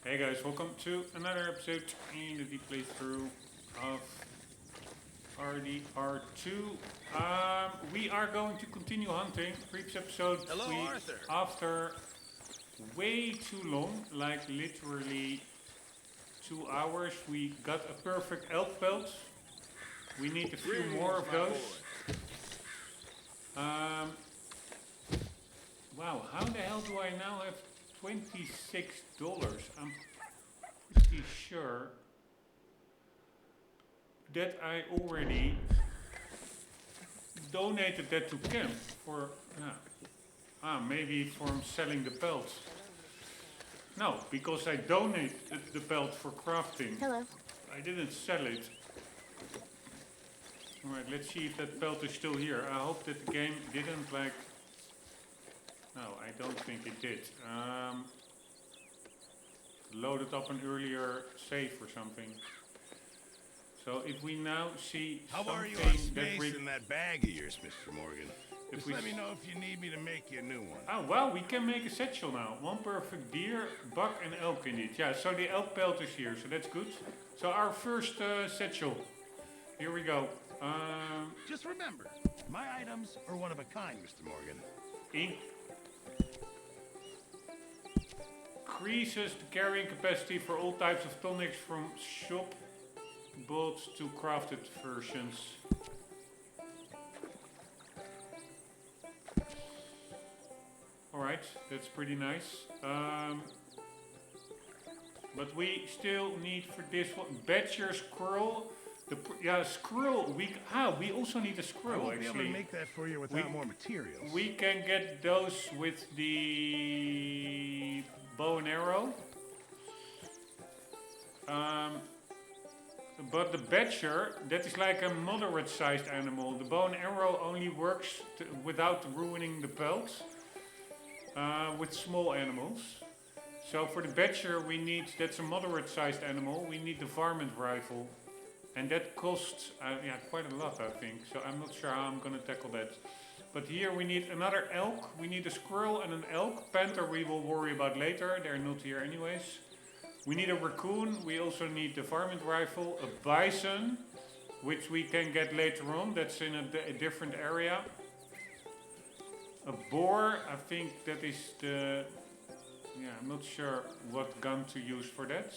Hey guys, welcome to another episode in the deep playthrough of RDR2. We are going to continue hunting. Previous episode, Hello, Arthur. After way too long, like literally 2 hours, we got a perfect elk pelt. We need a few more of those. Wow, how the hell do I now have $26? I'm pretty sure that I already donated that to camp for, maybe from selling the pelts. No, because I donated the pelt for crafting. Hello. I didn't sell it. Alright, let's see if that pelt is still here. I hope that the game didn't like... No, I don't think it did. Loaded up an earlier save or something. So if we now see How something are you on that space in that bag of yours, Mr. Morgan? Just let me know if you need me to make you a new one. Oh wow, we can make a satchel now. One perfect deer, buck and elk indeed. Yeah, so the elk pelt is here, so that's good. So our first satchel. Here we go. Just remember, my items are one of a kind, Mr. Morgan. Increases the carrying capacity for all types of tonics from shop bolts to crafted versions. Alright, that's pretty nice. But we still need for this one Badger squirrel. Squirrel. We also need a squirrel. I won't actually be able to make that for you without more materials. We can get those with the bow and arrow. But the badger, that is like a moderate-sized animal. The bow and arrow only works without ruining the pelt with small animals. So for the badger, that's a moderate-sized animal. We need the varmint rifle. And that costs quite a lot, I think. So I'm not sure how I'm going to tackle that. But here we need another elk. We need a squirrel and an elk. Panther we will worry about later. They're not here anyways. We need a raccoon. We also need the varmint rifle. A bison, which we can get later on. That's in a different area. A boar. I think that is the... Yeah, I'm not sure what gun to use for that.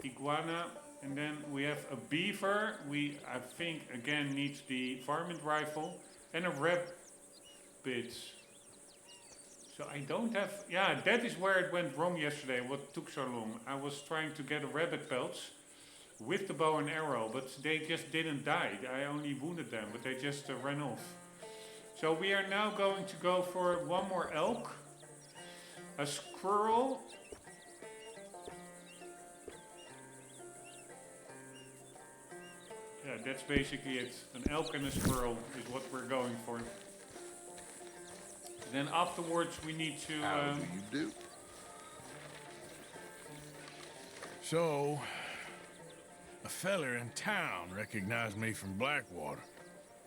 Iguana. And then we have a beaver. I think, again, needs the varmint rifle. And a rabbit. So I don't have... Yeah, that is where it went wrong yesterday. What took so long. I was trying to get a rabbit pelts with the bow and arrow. But they just didn't die. I only wounded them. But they just ran off. So we are now going to go for one more elk. A squirrel. Yeah, that's basically it. An elk and a squirrel is what we're going for. Then afterwards we need to... How do you do? So, a feller in town recognized me from Blackwater.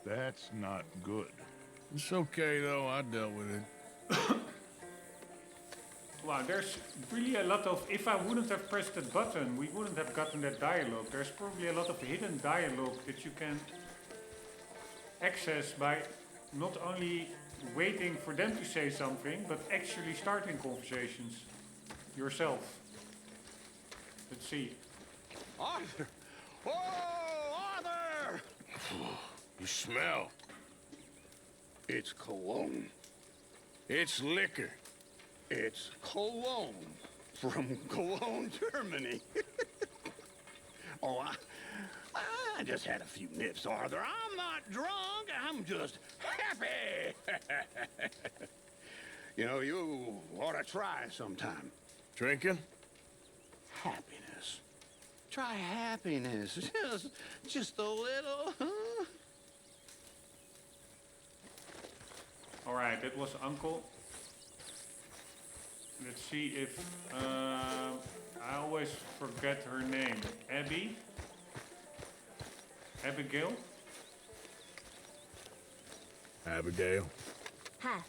That's not good. It's okay, though. I dealt with it. Wow, there's really a lot of... If I wouldn't have pressed that button, we wouldn't have gotten that dialogue. There's probably a lot of hidden dialogue that you can access by not only waiting for them to say something, but actually starting conversations yourself. Let's see. Arthur! Oh, Arthur! You smell. It's cologne. It's liquor. It's cologne from Cologne, Germany. I just had a few nips, Arthur. I'm not drunk. I'm just happy. You ought to try sometime. Drinking? Happiness. Try happiness. Just a little, huh? Alright, that was Uncle. Let's see if... I always forget her name. Abby? Abigail? Abigail. Hi.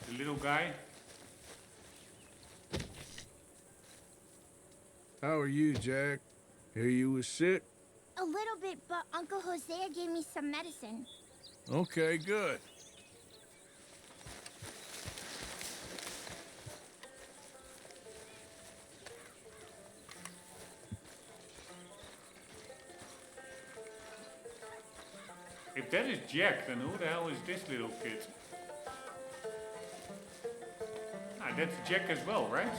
The little guy? How are you, Jack? Hear you was sick? A little bit, but Uncle Hosea gave me some medicine. Okay, good. If that is Jack, then who the hell is this little kid? Ah, that's Jack as well, right?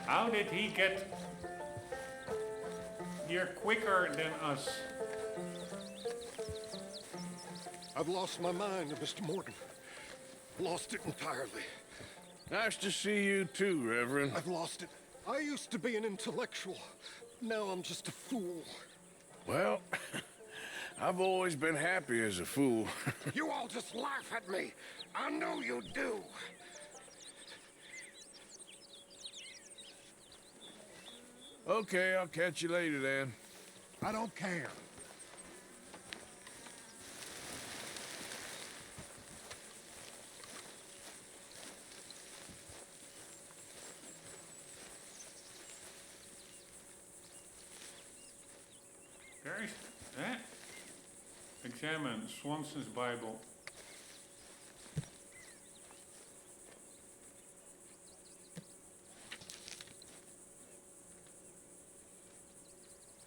How did he get here quicker than us? I've lost my mind, Mr. Morgan. Lost it entirely. Nice to see you too, Reverend. I've lost it. I used to be an intellectual. Now I'm just a fool. Well, I've always been happy as a fool. You all just laugh at me. I know you do. Okay, I'll catch you later then. I don't care. There is, examine Swanson's Bible.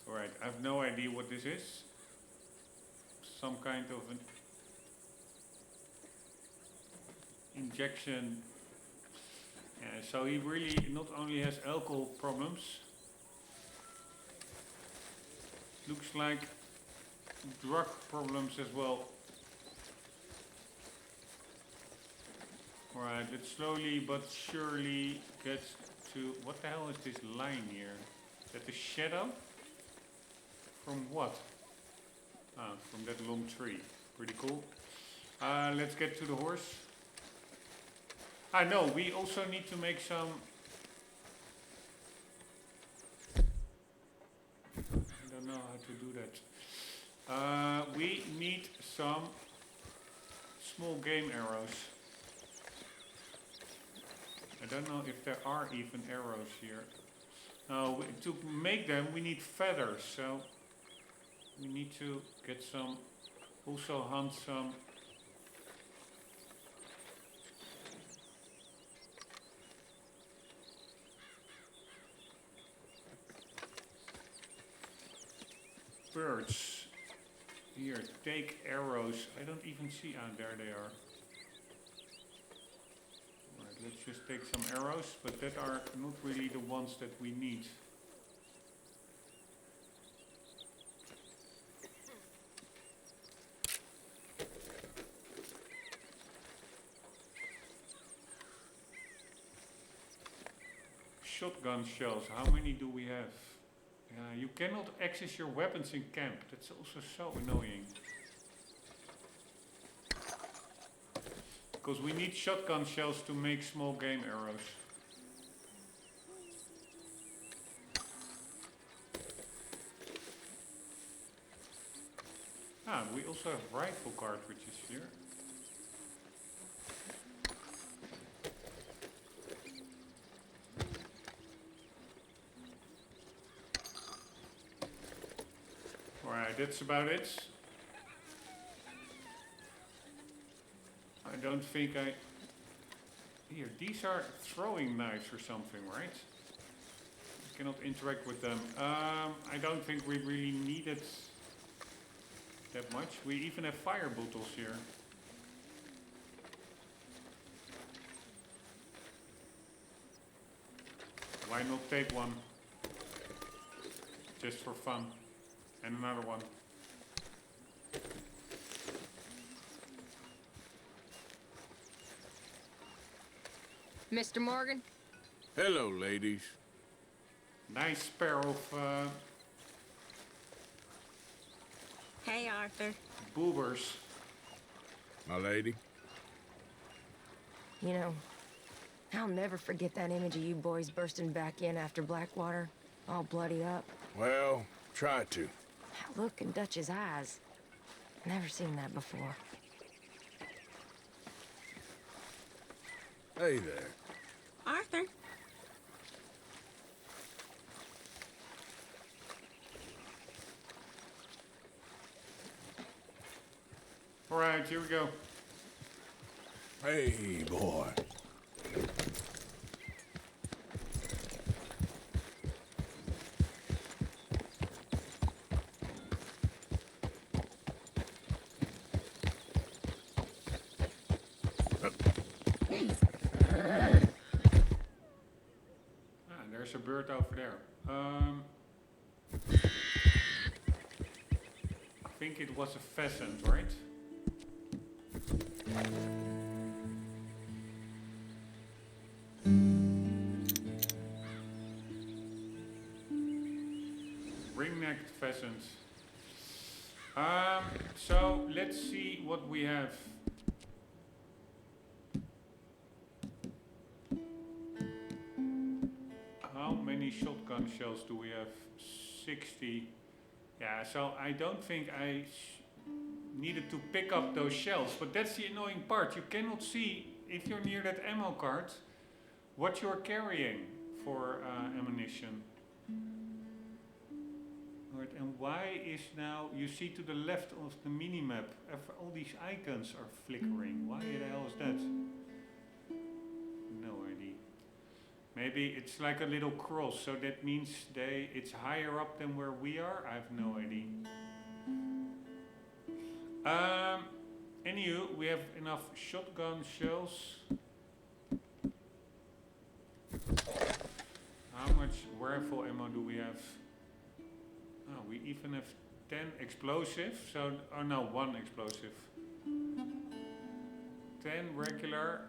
Alright, I have no idea what this is. Some kind of an injection. So he really not only has alcohol problems, looks like drug problems as well. Alright, it slowly but surely gets to... What the hell is this line here? Is that the shadow? From what? Ah, from that long tree. Pretty cool. Let's get to the horse. Ah, no, we also need to make some... I don't know how to do that. We need some small game arrows. I don't know if there are even arrows here. No, to make them we need feathers, so we need to get some, also hunt some birds. Here, take arrows. I don't even see, ah, there they are. Alright, let's just take some arrows, but that are not really the ones that we need. Shotgun shells, how many do we have? You cannot access your weapons in camp. That's also so annoying. Because we need shotgun shells to make small game arrows. Ah, we also have rifle cartridges here. Alright, that's about it. I don't think I... Here, these are throwing knives or something, right? I cannot interact with them. I don't think we really need it that much. We even have fire bottles here. Why not take one? Just for fun. And another one. Mr. Morgan? Hello, ladies. Nice pair of Hey, Arthur. boobers. My lady. You know, I'll never forget that image of you boys bursting back in after Blackwater, all bloody up. Well, try to. That look in Dutch's eyes. Never seen that before. Hey there. Arthur? Alright, here we go. Hey, boy. There's a bird over there. I think it was a pheasant, right? Ring-necked pheasant. So let's see what we have. How many shotgun shells do we have? 60. Yeah, so I don't think I needed to pick up those shells, but that's the annoying part. You cannot see, if you're near that ammo cart, what you're carrying for ammunition. Right, and why is now, you see to the left of the minimap, all these icons are flickering. Why the hell is that? No idea. Maybe it's like a little cross, so that means it's higher up than where we are? I have no idea. Anywho, we have enough shotgun shells. How much rifle ammo do we have? Oh, we even have 10 explosive, so, oh no, 1 explosive. 10 regular,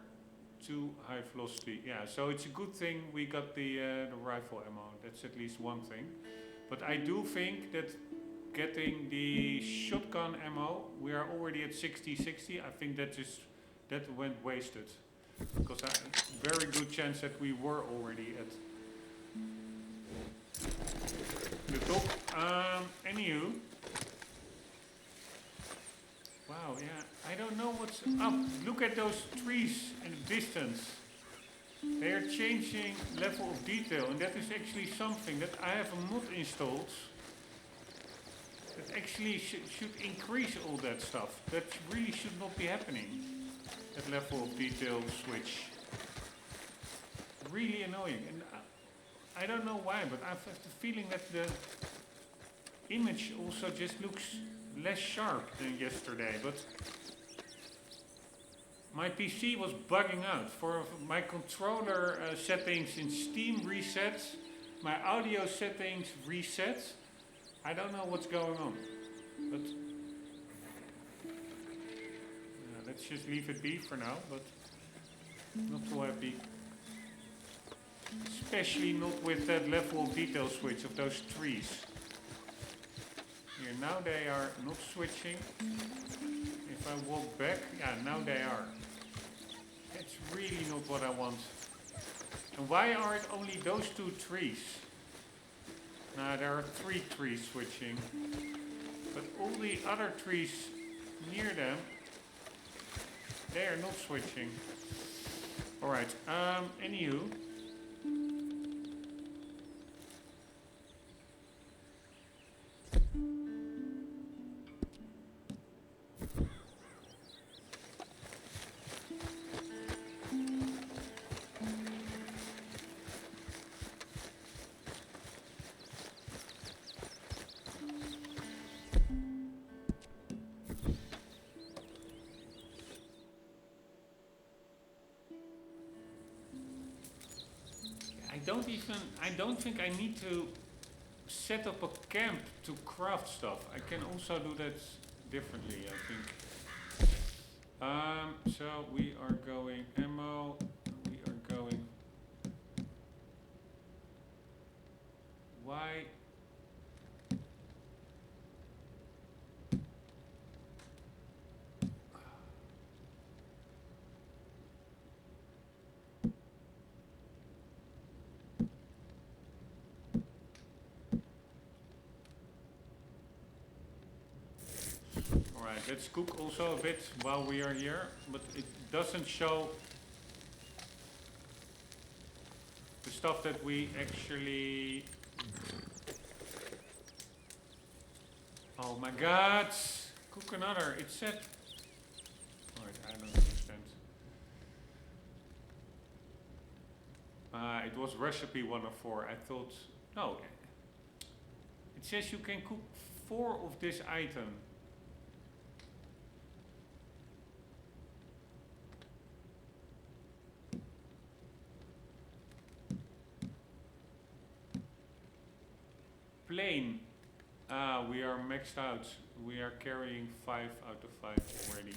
2 high velocity. Yeah, so it's a good thing we got the rifle ammo. That's at least one thing. But I do think that getting the shotgun ammo, we are already at 60-60. I think that went wasted. Because very good chance that we were already at the top. Anywho. Wow, yeah. I don't know what's up. Look at those trees in the distance. They are changing level of detail, and that is actually something that I have a mod installed that actually should increase all that stuff. That really should not be happening. That level of detail switch. Really annoying. And I don't know why, but I have the feeling that the image also just looks less sharp than yesterday. But my PC was bugging out. For my controller settings in Steam reset, my audio settings reset. I don't know what's going on, but let's just leave it be for now, but not too happy. Especially not with that level of detail switch of those trees. Here, now they are not switching. If I walk back, yeah, now they are. That's really not what I want. And why are it only those 2 trees? Now there are 3 trees switching. But all the other trees near them, they are not switching. Alright, anywho. I don't think I need to set up a camp to craft stuff. I can also do that differently, I think. So we are going ammo, we are going, why? Let's cook also a bit while we are here, but it doesn't show the stuff that we actually... Oh my god! Cook another. It said It was recipe 104. I thought, no. It says you can cook 4 of this item. Plane. We are maxed out. We are carrying 5 out of 5 already.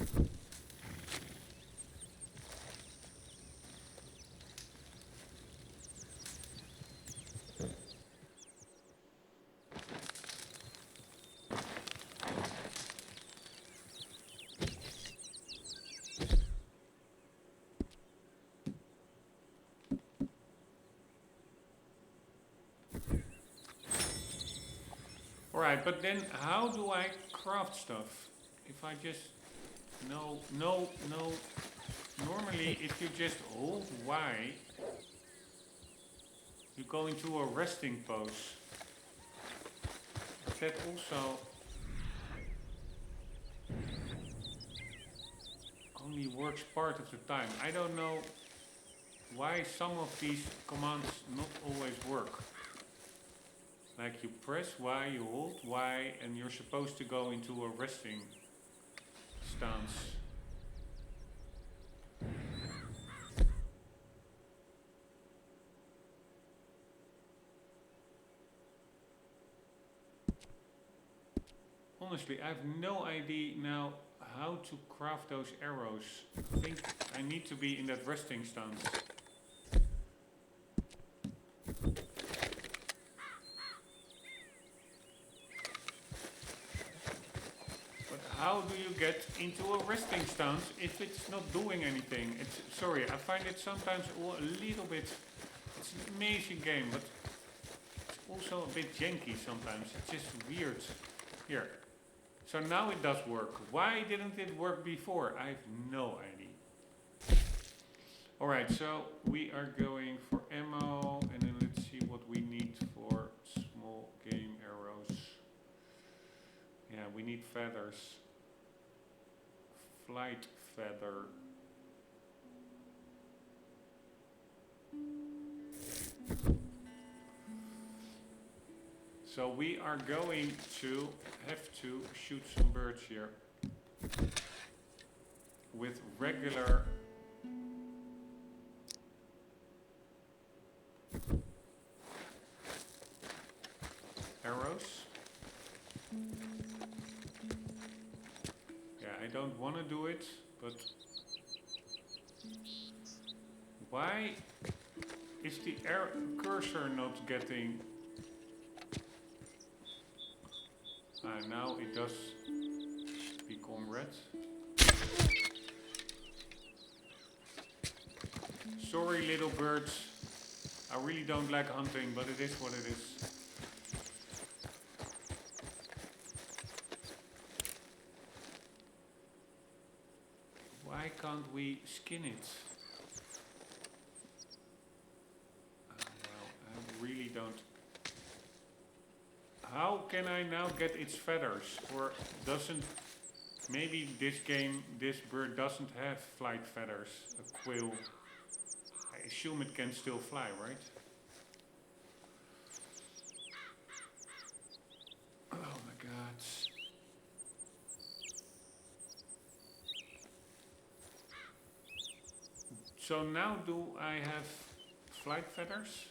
Alright, but then how do I craft stuff? If I just... No. Normally, if you just hold Y, you go into a resting pose. That also only works part of the time. I don't know why some of these commands not always work. Like you press Y, you hold Y, and you're supposed to go into a resting stance. Honestly, I have no idea now how to craft those arrows. I think I need to be in that resting stance. How do you get into a resting stance if it's not doing anything? Sorry, I find it sometimes a little bit... It's an amazing game, but it's also a bit janky sometimes. It's just weird. Here. So now it does work. Why didn't it work before? I have no idea. Alright, so we are going for ammo, and then let's see what we need for small game arrows. Yeah, we need feathers. Flight feather. So we are going to have to shoot some birds here with regular arrows. Yeah, I don't want to do it, but why is the cursor not getting... now it does become red. Sorry, little birds. I really don't like hunting, but it is what it is. Why can't we skin it? Well, I really don't. How can I now get its feathers? Or doesn't... Maybe this game, this bird doesn't have flight feathers. A quail. I assume it can still fly, right? Oh my god. So now do I have flight feathers?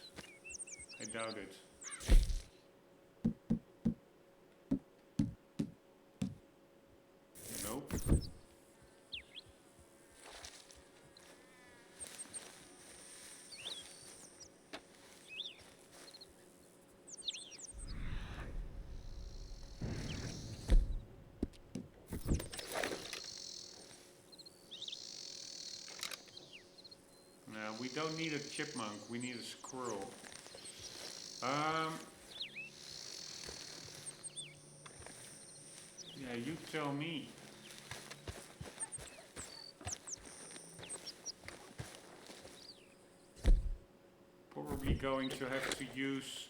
I doubt it. Nope. No, we don't need a chipmunk, we need a squirrel. Yeah, you tell me. Probably going to have to use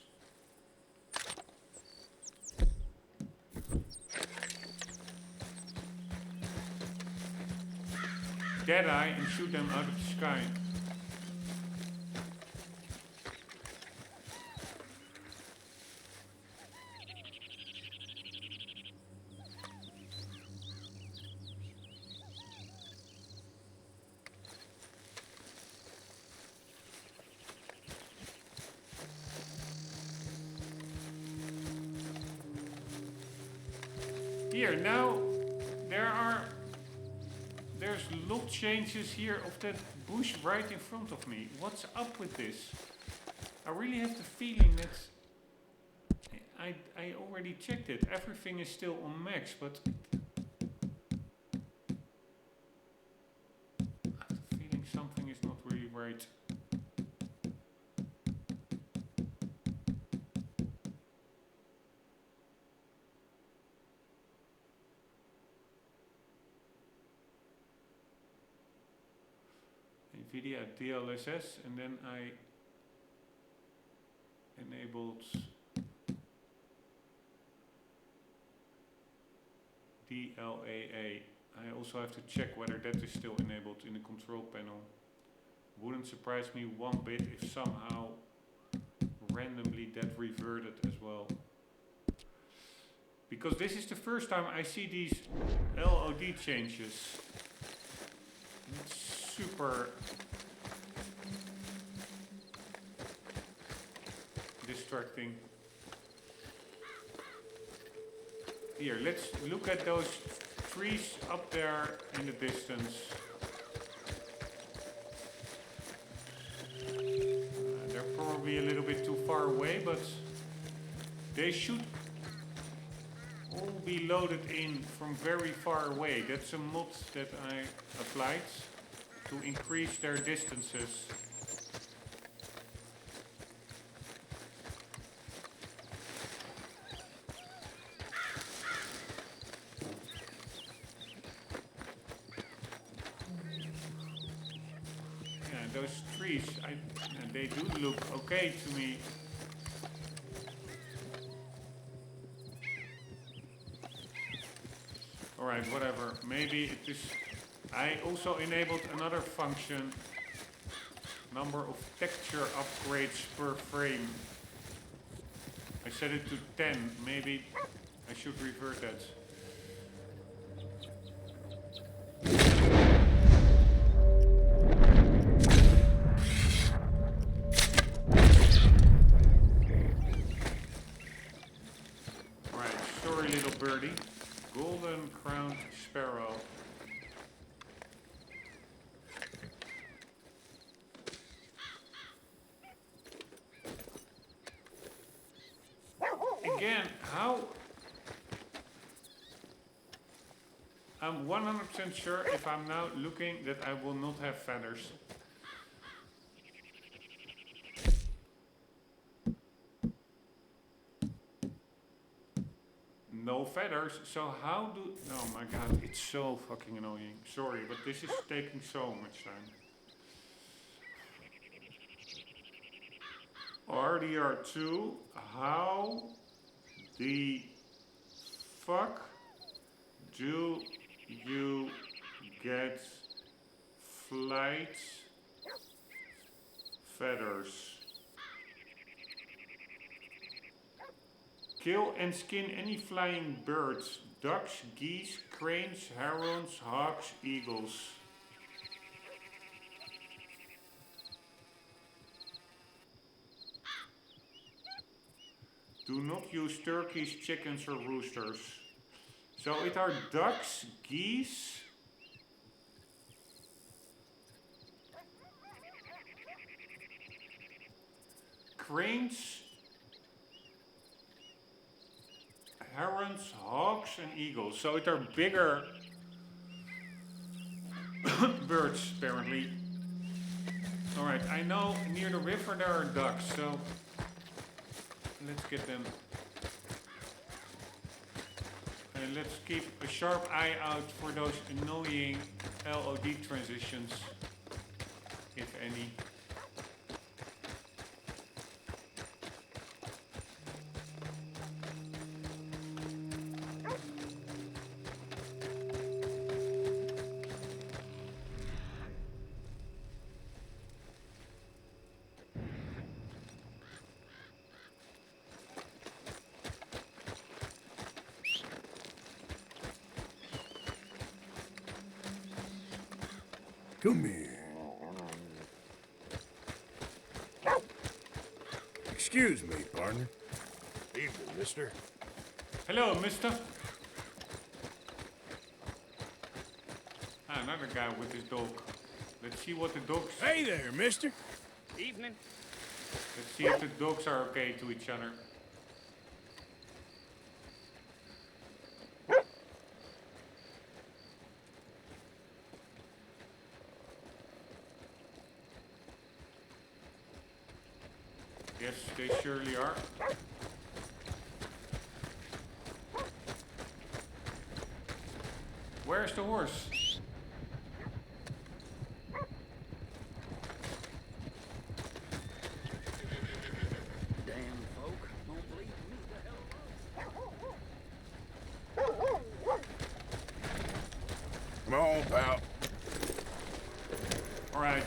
Deadeye and shoot them out of the sky. Here, now there's lot changes here of that bush right in front of me. What's up with this? I really have the feeling that I already checked it. Everything is still on max, but I have the feeling something is not really right. NVIDIA DLSS, and then I enabled DLAA. I also have to check whether that is still enabled in the control panel. Wouldn't surprise me one bit if somehow randomly that reverted as well. Because this is the first time I see these LOD changes. It's super distracting. Here, let's look at those trees up there in the distance. They're probably a little bit too far away, but they should all be loaded in from very far away. That's a mod that I applied to increase their distances. Yeah, those trees, they do look okay to me. Alright, whatever. Maybe it is. I also enabled another function. Number of texture upgrades per frame. I set it to 10. Maybe I should revert that. Alright, sorry little birdie. Golden crowned sparrow. Again, how? I'm 100% sure if I'm now looking that I will not have feathers. No feathers, so how do... Oh my god, it's so fucking annoying. Sorry, but this is taking so much time. RDR2, how the fuck do you get flight feathers? Kill and skin any flying birds, ducks, geese, cranes, herons, hawks, eagles. Do not use turkeys, chickens or roosters. So it are ducks, geese, cranes, herons, hawks and eagles. So it are bigger birds apparently. Alright, I know near the river there are ducks, so let's get them. And let's keep a sharp eye out for those annoying LOD transitions, if any. Come here. Excuse me, partner. Evening, mister. Hello, mister. another guy with his dog. Let's see what the dogs... Hey there, mister. Evening. Let's see if the dogs are okay to each other. Yes, they surely are. Where's the horse? Damn folk won't leave me the hell alone. Come on, pal. Alright.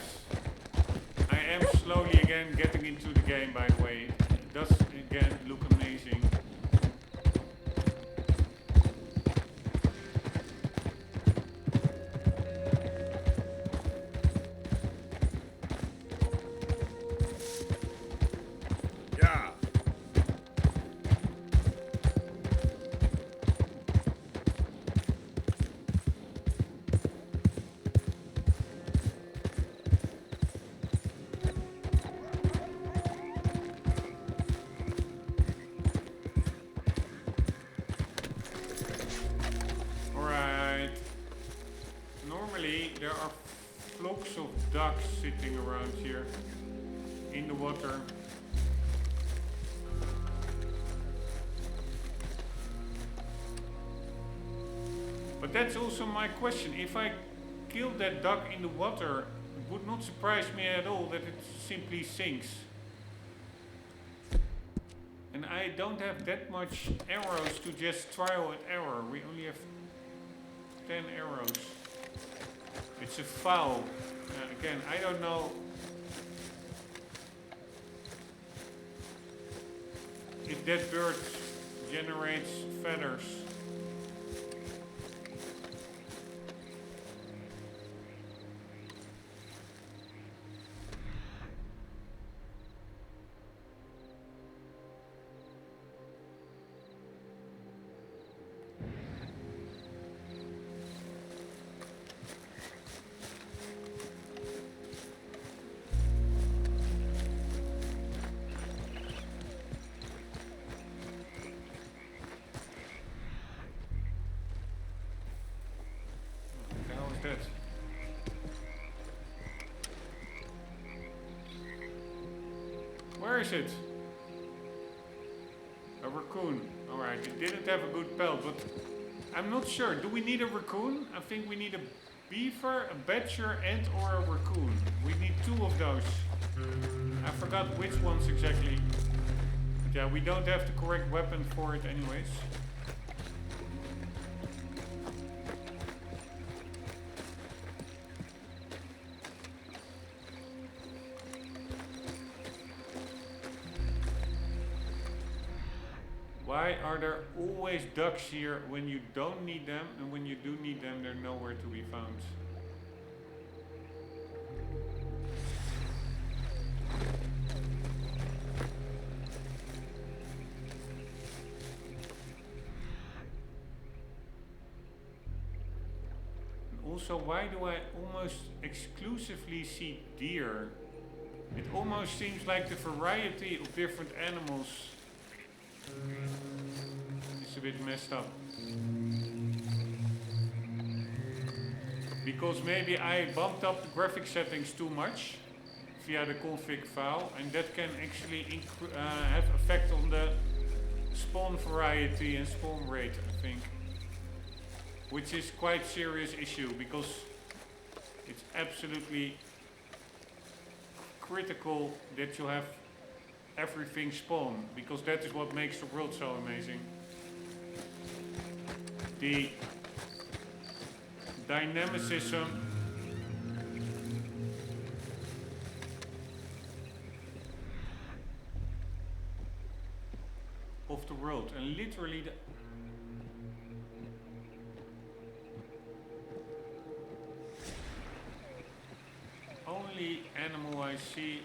I am slowly again getting into the game, by the way. It does again look amazing. Yeah. Alright. Normally there are flocks of ducks sitting around here in the water. But that's also my question. If I killed that duck in the water, it would not surprise me at all that it simply sinks. And I don't have that much arrows to just trial and error. We only have 10 arrows. It's a foul. Again, I don't know if that bird generates feathers. That. Where is it? A raccoon. Alright, it didn't have a good pelt, but I'm not sure. Do we need a raccoon? I think we need a beaver, a badger, and or a raccoon. We need 2 of those. I forgot which ones exactly. But yeah, we don't have the correct weapon for it anyways. Why are there always ducks here when you don't need them, and when you do need them, they're nowhere to be found? And also, why do I almost exclusively see deer? It almost seems like the variety of different animals it's a bit messed up. Because maybe I bumped up the graphic settings too much via the config file, and that can actually have effect on the spawn variety and spawn rate, I think. Which is quite a serious issue, because it's absolutely critical that you have everything spawn, because that is what makes the world so amazing. The dynamicism of the world, and literally the only animal I see,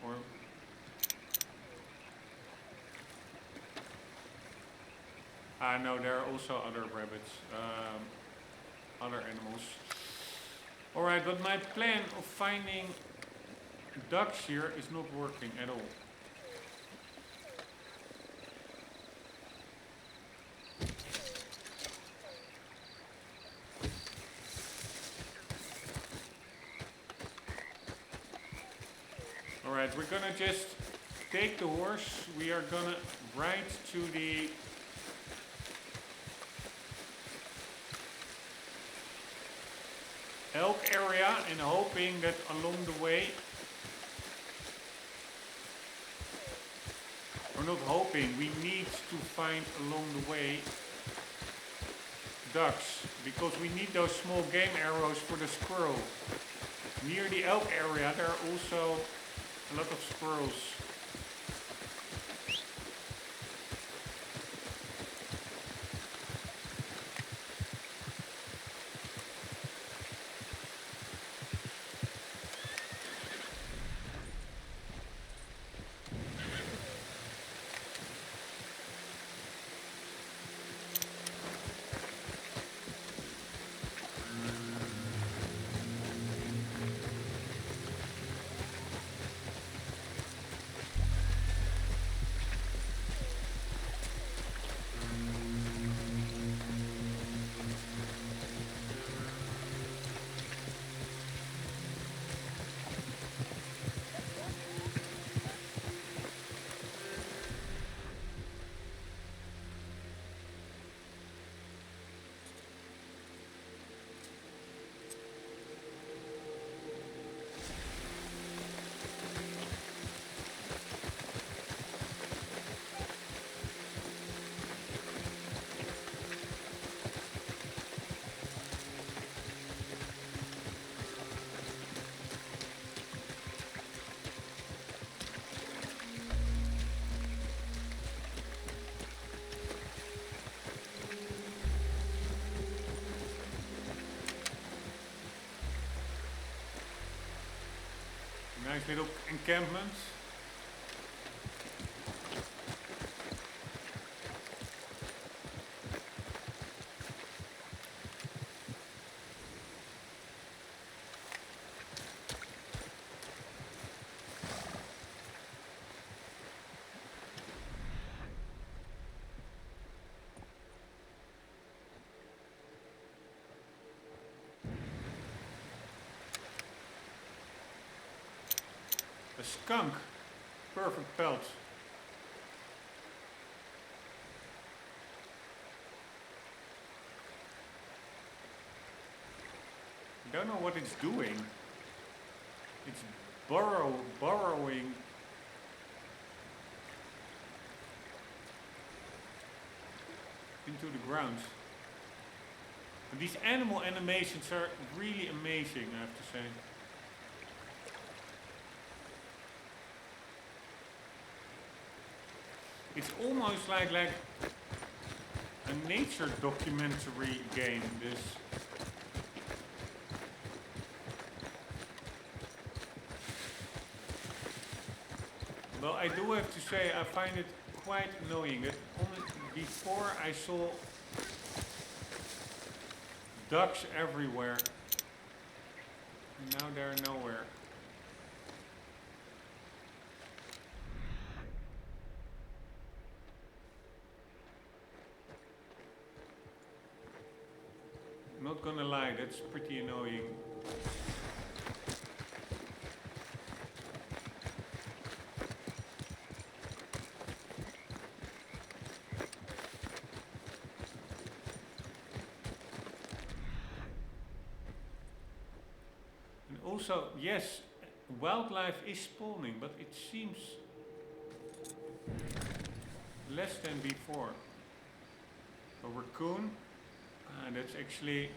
or no, there are also other rabbits, other animals. Alright, but my plan of finding ducks here is not working at all. Alright, we're gonna just take the horse. We are gonna ride to the elk area and hoping that along the way, or not hoping, we need to find along the way ducks, because we need those small game arrows for the squirrel. Near the elk area there are also a lot of squirrels. Nice little encampment. A skunk. Perfect pelt. I don't know what it's doing. It's burrowing. Into the ground. But these animal animations are really amazing, I have to say. It's almost like a nature documentary game, this. Well, I do have to say I find it quite annoying that only before I saw ducks everywhere, and now they're nowhere. Not gonna lie, that's pretty annoying. And also, yes, wildlife is spawning, but it seems less than before. A raccoon. That's actually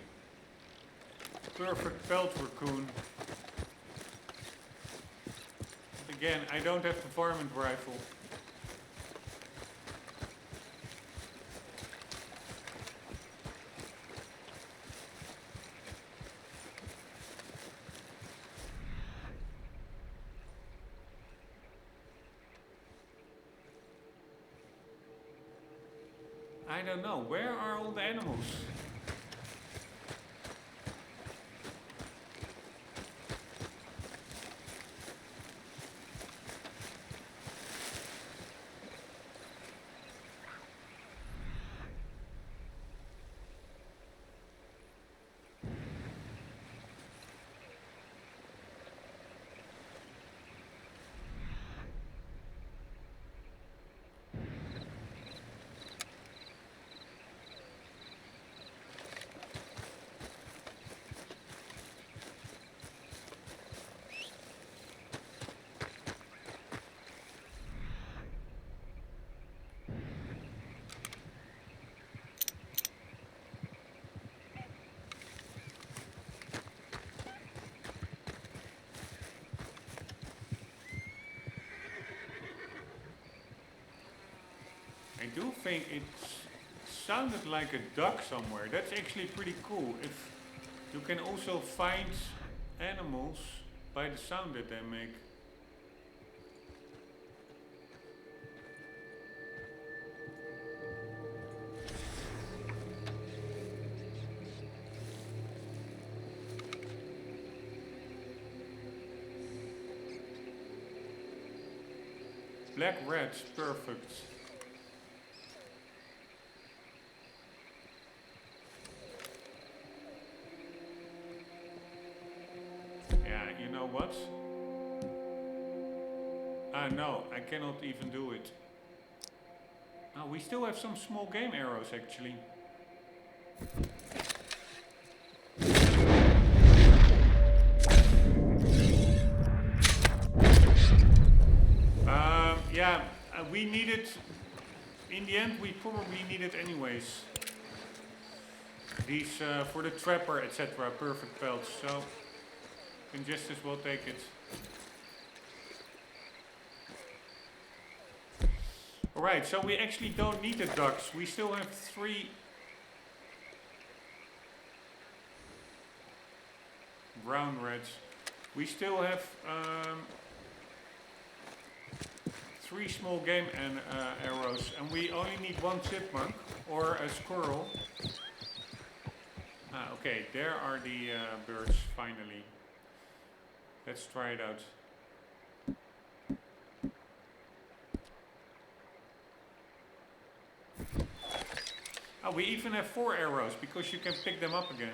perfect pelt raccoon. But again, I don't have the varmint rifle. I don't know, where are all the animals? do think it sounded like a duck somewhere. That's actually pretty cool. If you can also find animals by the sound that they make. Black rats, perfect. Yeah, you know what? No, I cannot even do it. Oh, we still have some small game arrows actually. Yeah, we need it. In the end, we probably need it anyways. These for the trapper, etc. Perfect pelts. So we can just as well take it. Alright, so we actually don't need the ducks. We still have 3 brown reds. We still have 3 small game and arrows, and we only need 1 chipmunk or a squirrel. Okay, there are the birds finally. Let's try it out. Oh, we even have 4 arrows because you can pick them up again.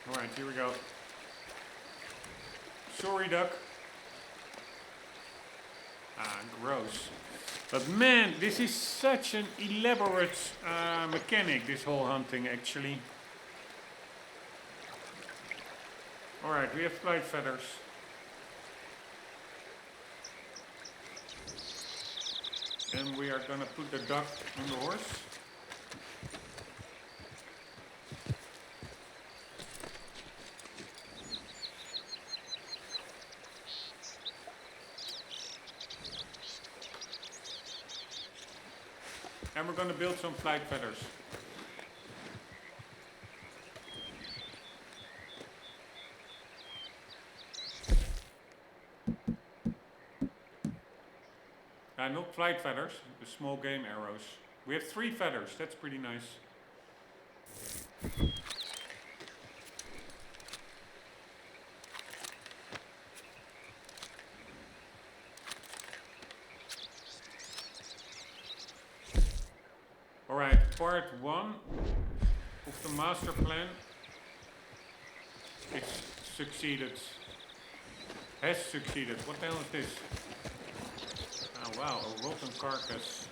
Alright, here we go. Sorry, duck. Gross. But man, this is such an elaborate mechanic, this whole hunting actually. Alright, we have flight feathers. And we are gonna put the duck on the horse. And we're going to build some flight feathers. Not flight feathers, the small game arrows. We have 3 feathers, that's pretty nice. Alright, part 1 of the master plan. It's succeeded. Has succeeded. What the hell is this? Oh wow, a rotten carcass.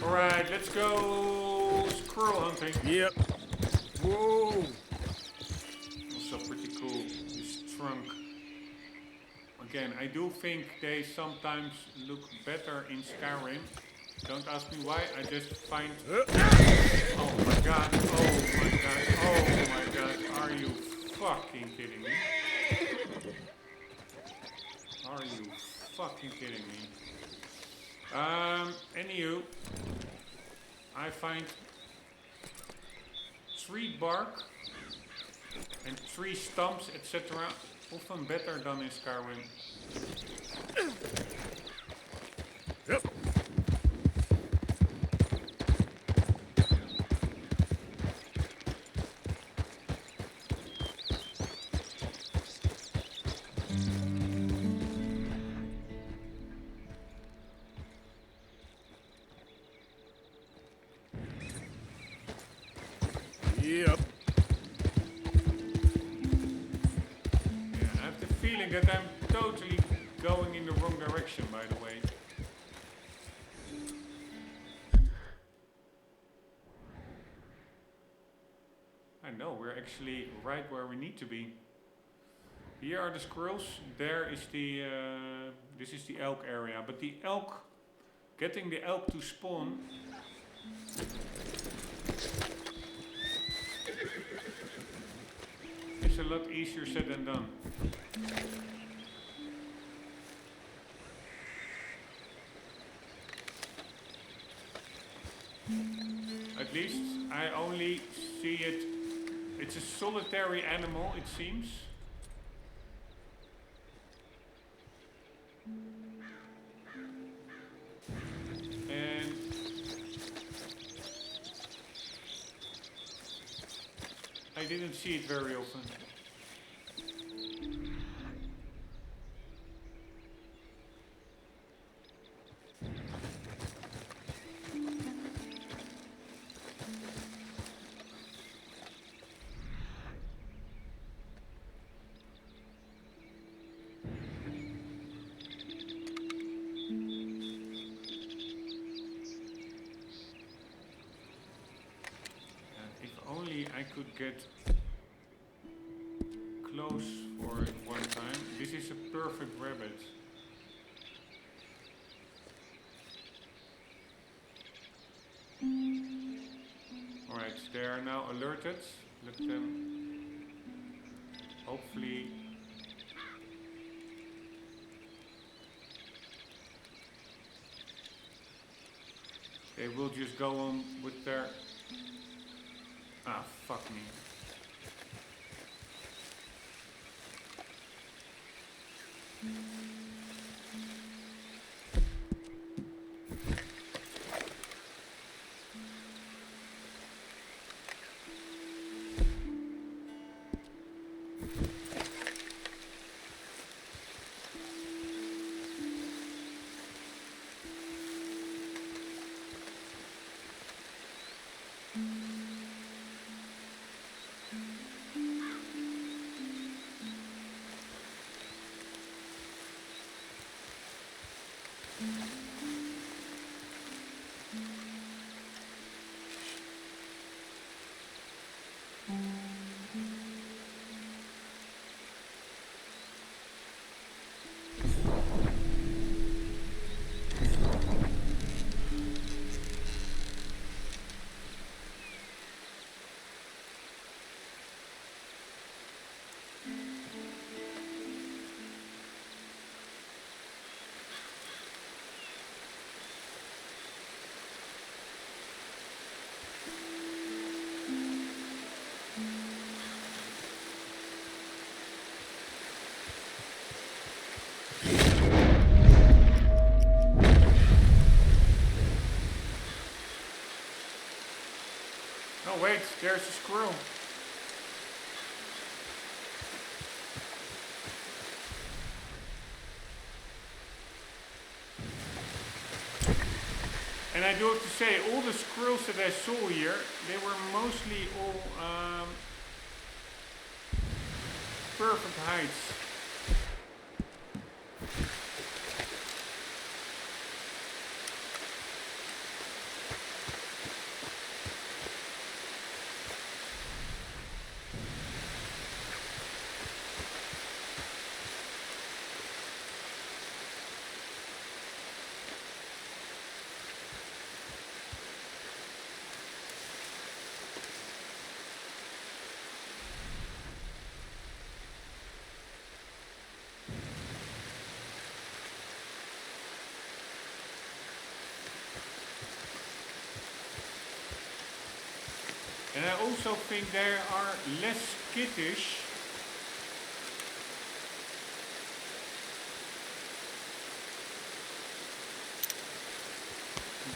Alright, let's go squirrel hunting. Yep. Whoa! Also pretty cool, this trunk. Again, I do think they sometimes look better in Skyrim. Don't ask me why, I just find... Oh my god, oh my god, oh my god, are you fucking kidding me? Are you fucking kidding me? Anywho, I find tree bark and tree stumps, etc. often better than in Skyrim. Yep. Yep. Yeah, I have the feeling that I'm totally going in the wrong direction, by the way. no, we're actually right where we need to be. Here are the squirrels. There is the this is the elk area. But the elk, getting the elk to spawn is a lot easier said than done. At least I only see it. It's a solitary animal, it seems. And I didn't see it very often. I could get close for it one time. This is a perfect rabbit. Alright, they are now alerted. Let them hopefully they will just go on with their... Ah, fuck me. Oh wait, there's a squirrel. And I do have to say, all the squirrels that I saw here, they were mostly all perfect heights. And I also think they are less skittish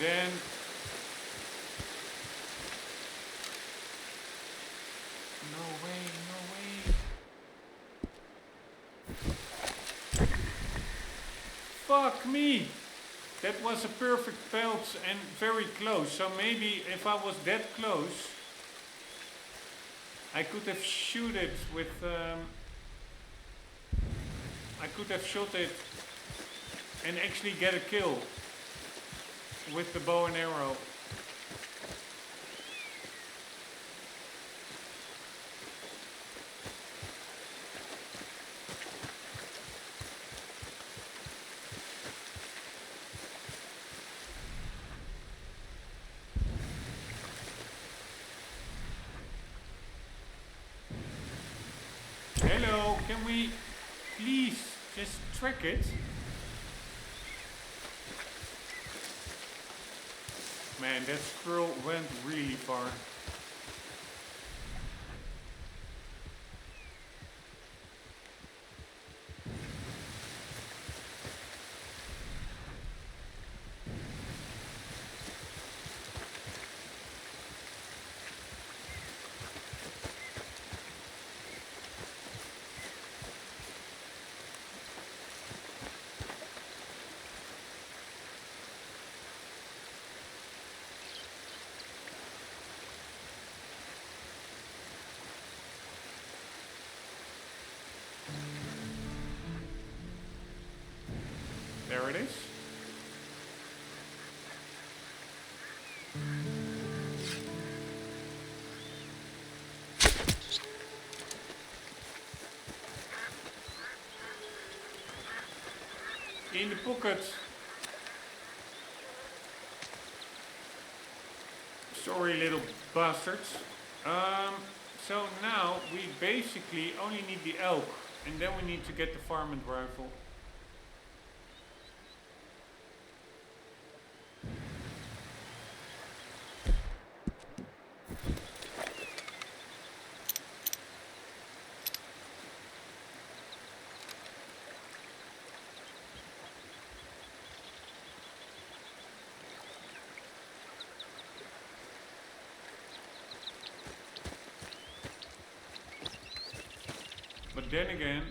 than no way. Fuck me! That was a perfect pelt and very close. So maybe if I was that close, I could have shoot it with I could have shot it and actually get a kill with the bow and arrow. Can we please just track it? Man, that squirrel went really far. There it is. In the pocket. Sorry, little bastards. So now we basically only need the elk, and then we need to get the varmint rifle. But then again,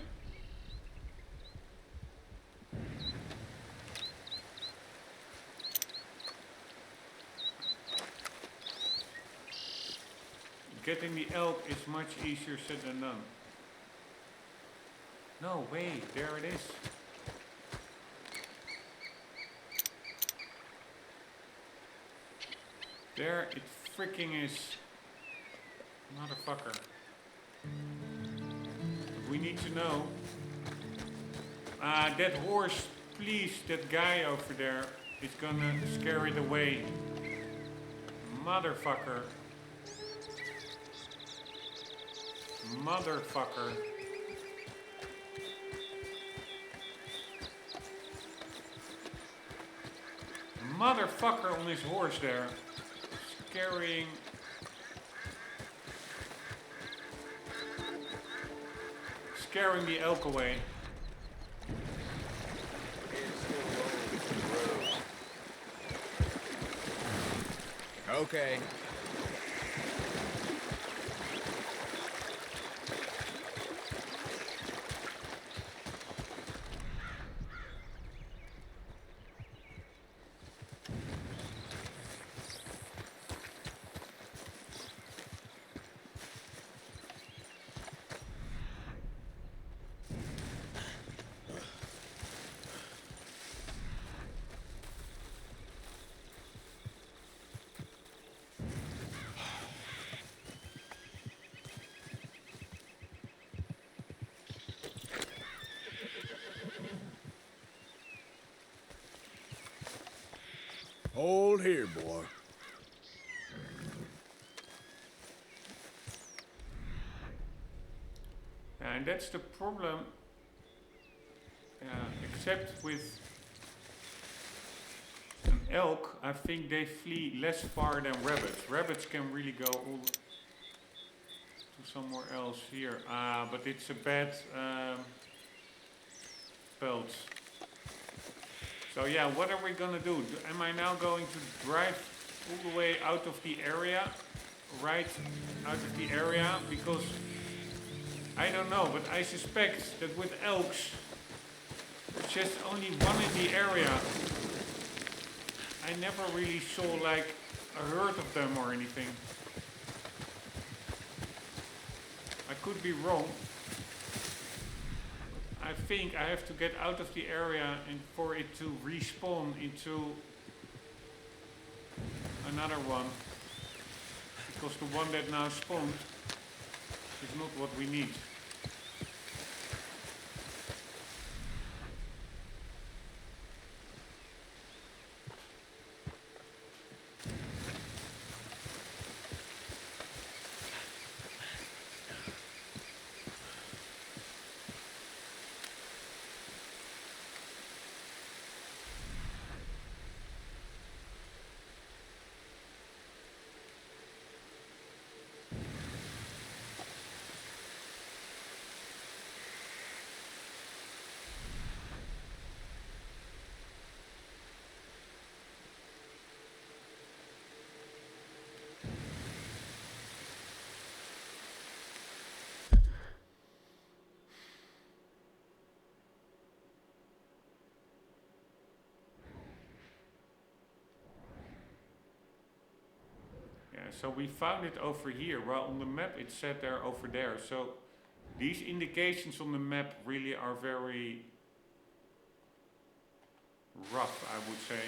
getting the elk is much easier said than done. No, wait, there it is. There it freaking is. Motherfucker. We need to know. That horse, please, that guy over there is gonna scare it away. Motherfucker. Motherfucker. Motherfucker on his horse there. Scaring. Scaring the elk away. Okay. Hold here, boy. And that's the problem. Except with an elk, I think they flee less far than rabbits. Rabbits can really go all to somewhere else here. But it's a bad pelt. So yeah, what are we gonna do? Am I now going to drive all the way out of the area? Right out of the area? Because I don't know, but I suspect that with elks, there's just only one in the area. I never really saw like a herd of them or anything. I could be wrong. I think I have to get out of the area and for it to respawn into another one. Because the one that now spawned is not what we need. So we found it over here. Well, on the map it said they're over there. So these indications on the map really are very rough, I would say.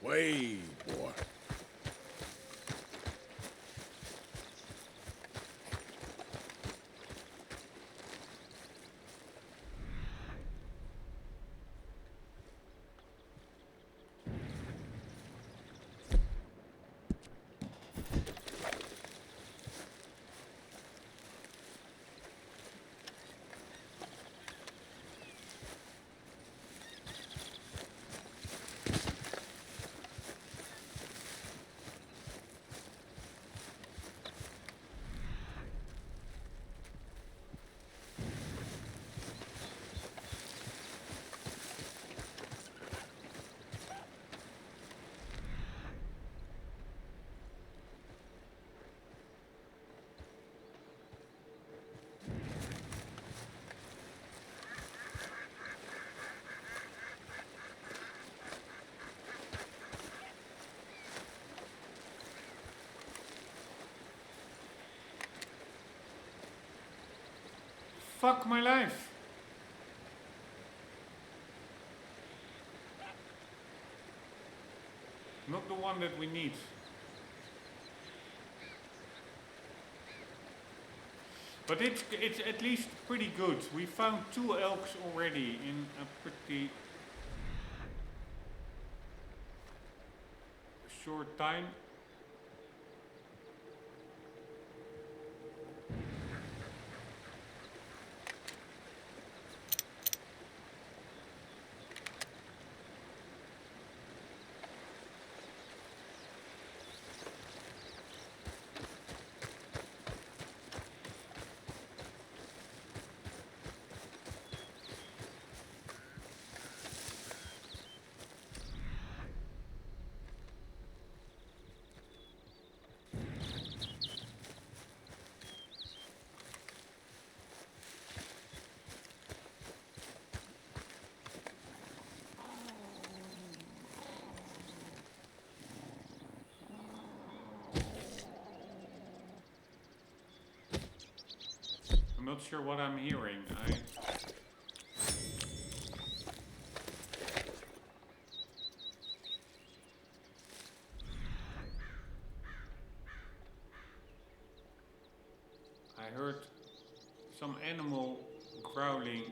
Way, boy. Fuck my life. Not the one that we need. But it's at least pretty good. We found 2 elks already in a pretty short time. I'm not sure what I'm hearing. I heard some animal growling.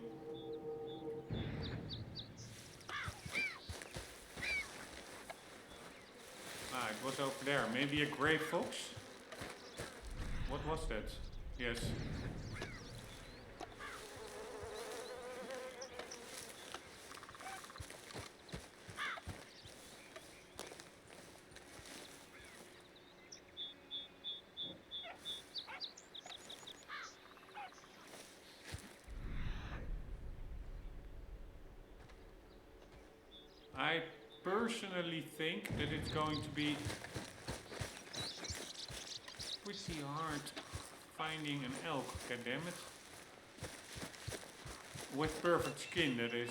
Ah, it was over there. Maybe a gray fox? What was that? Yes. I personally think that it's going to be pretty hard finding an elk, goddammit. With perfect skin, that is.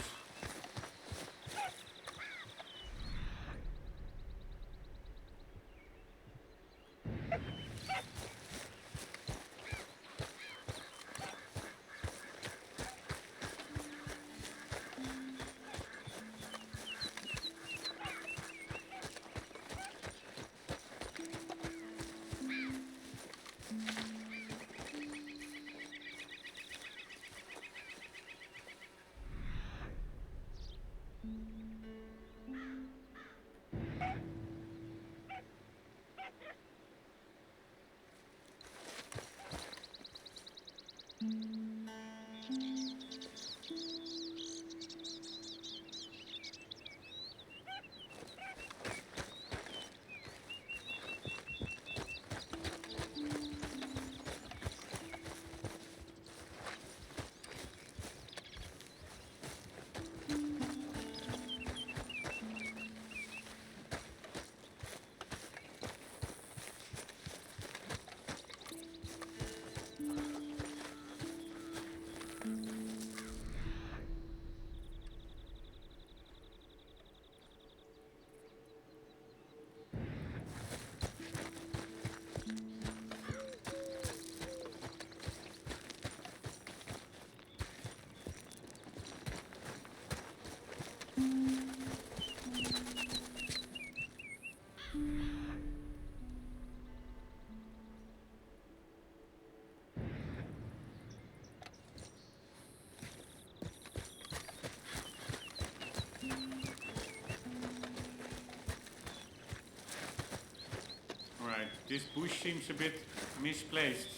Right, this bush seems a bit misplaced.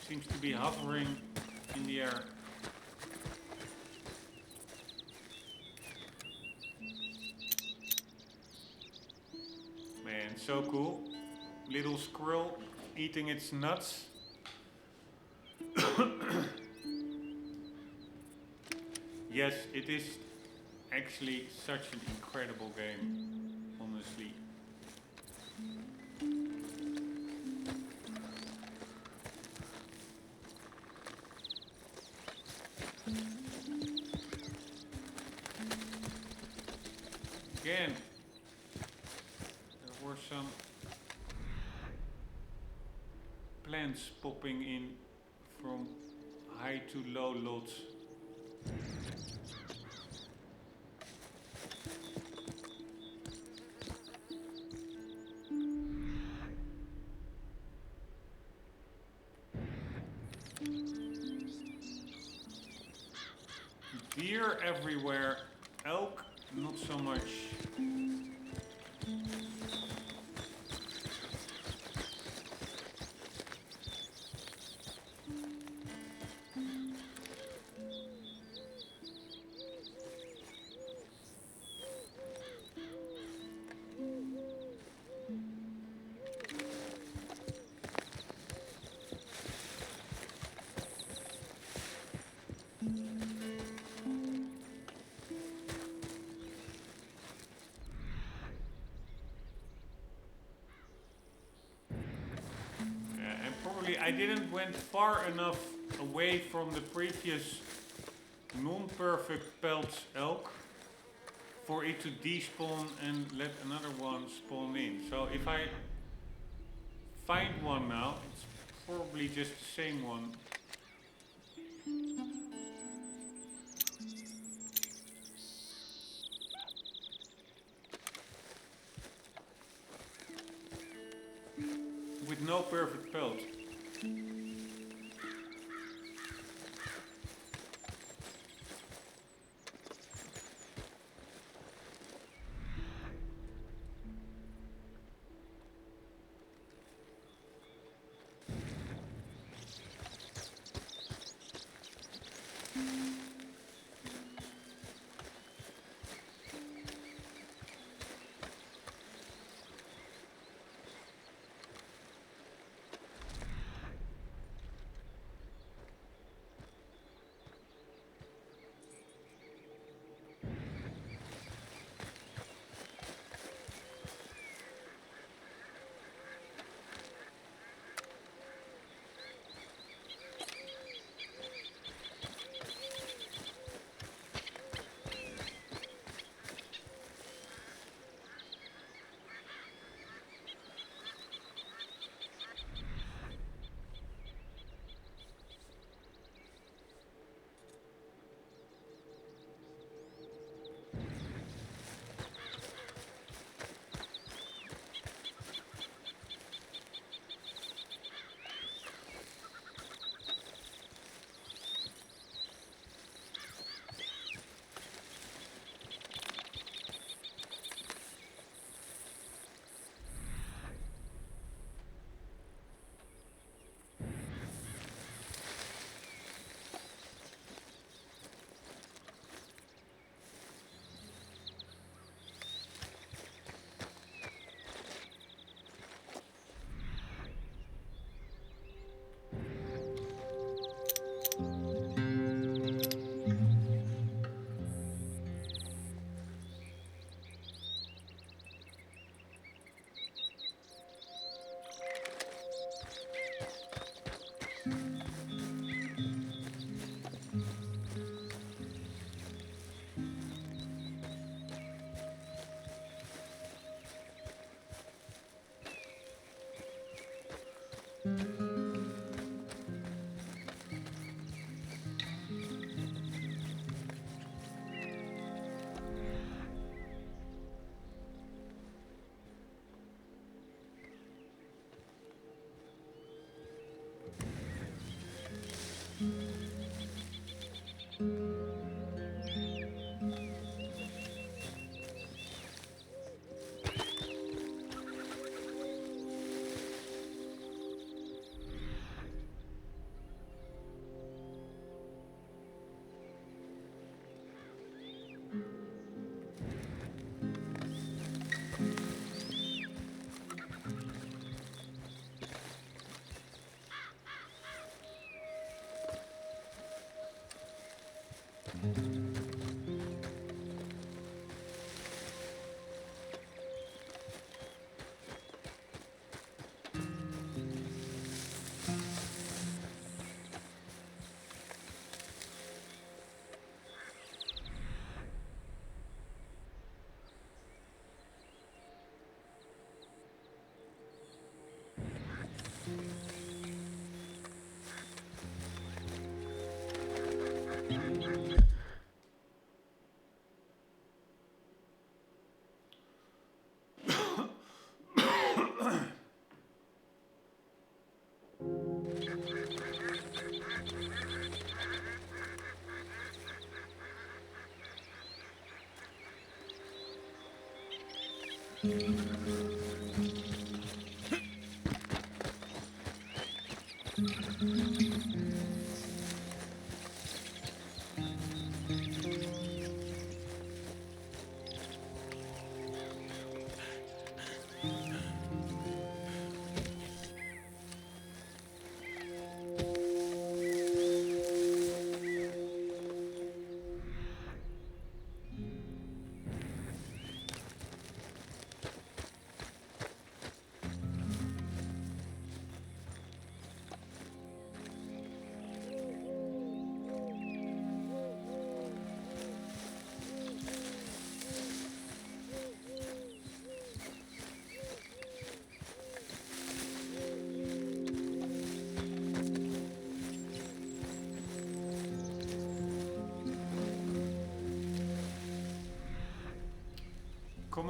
Seems to be hovering in the air. Man, so cool. Little squirrel eating its nuts. Yes, it is actually such an incredible game, honestly. Again, there were some plants popping in from high to low lots. Deer everywhere, elk not so much. I didn't went far enough away from the previous non-perfect pelt elk for it to despawn and let another one spawn in. So if I find one now, it's probably just the same one With no perfect pelt.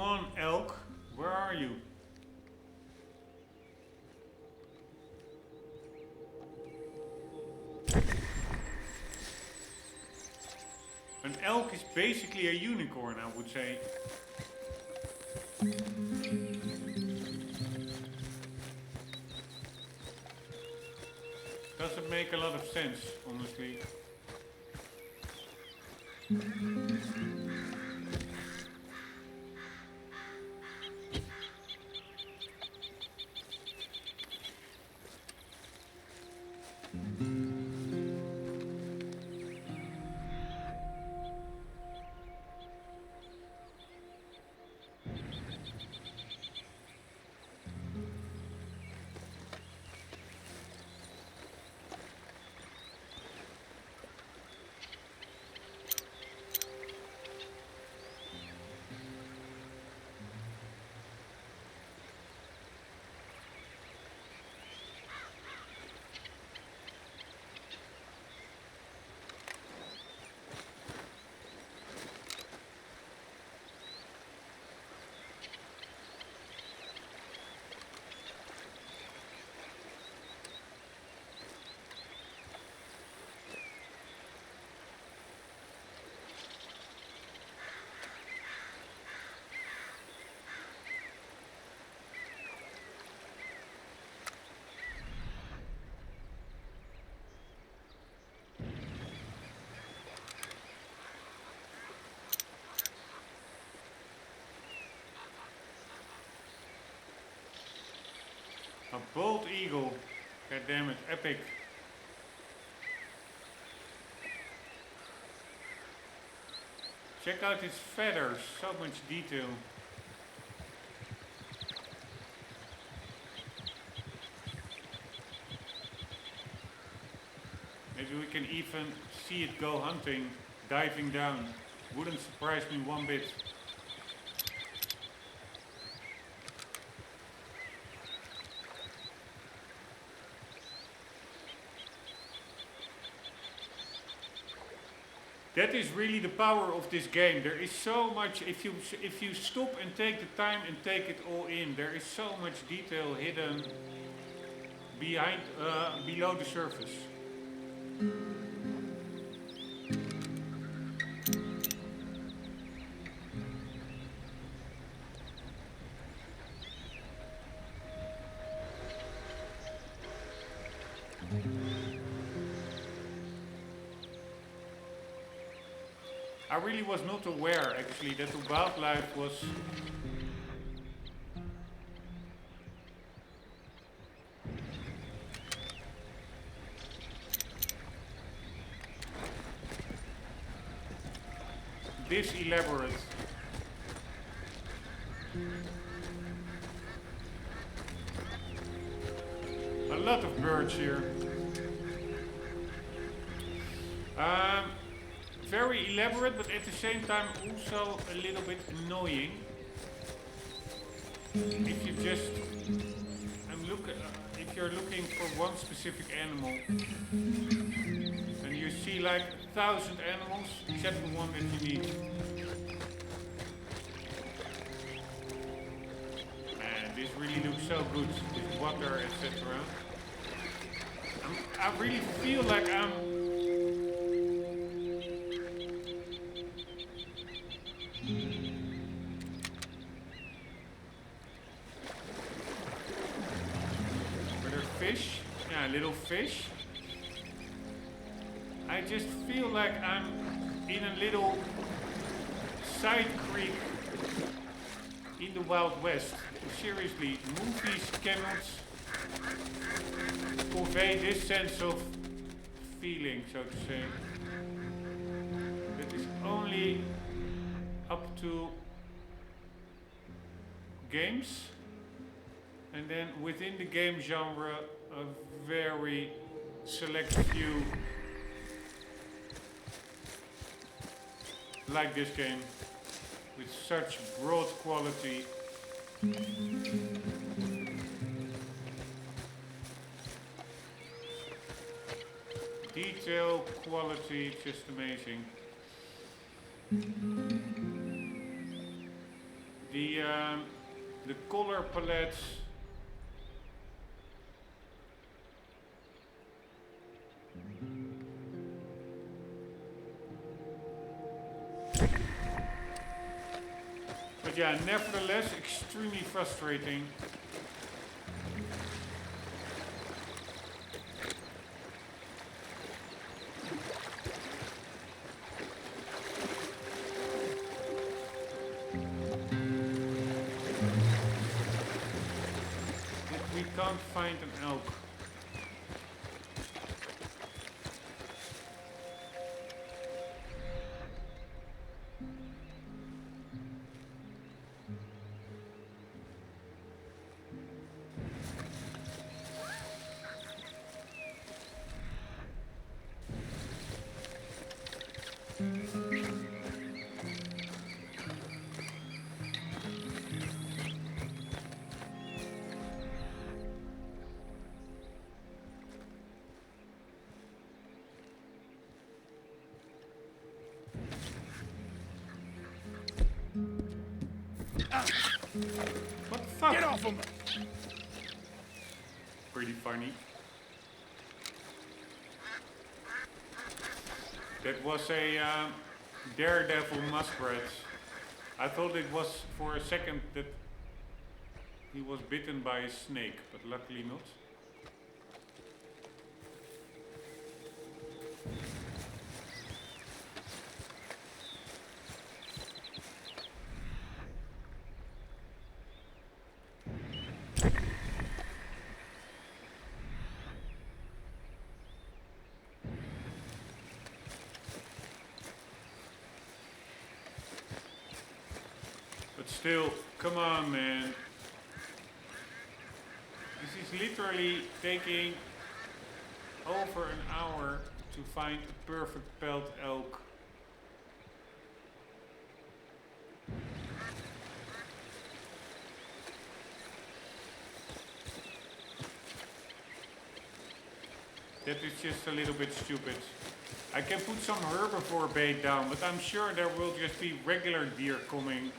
on, elk. Where are you? An elk is basically a unicorn, I would say. Doesn't make a lot of sense, honestly. A bald eagle. God damn it, epic. Check out its feathers, so much detail. Maybe we can even see it go hunting, diving down. Wouldn't surprise me one bit. That is really the power of this game. There is so much, if you stop and take the time and take it all in, there is so much detail hidden behind, below the surface. I really was not aware, actually, that the wildlife was this elaborate. A lot of birds here. Very elaborate, but at the same time also a little bit annoying. If you just, if you're looking for one specific animal, and you see like 1,000 animals, except the one that you need. Man, this really looks so good. This water, etc. I really feel like I'm fish, yeah, little fish. I just feel like I'm in a little side creek in the Wild West. Seriously, movies cannot convey this sense of feeling, so to say. It is only up to games. And then within the game genre, a very select few like this game with such broad quality. Detail, quality, just amazing. The the color palettes. But yeah, nevertheless, extremely frustrating. We can't find an elk. What the fuck? Get off him! Pretty funny. That was a daredevil muskrat. I thought it was for a second that he was bitten by a snake, but luckily not. But still, come on, man. This is literally taking over an hour to find a perfect pelt elk. That is just a little bit stupid. I can put some herbivore bait down, but I'm sure there will just be regular deer coming.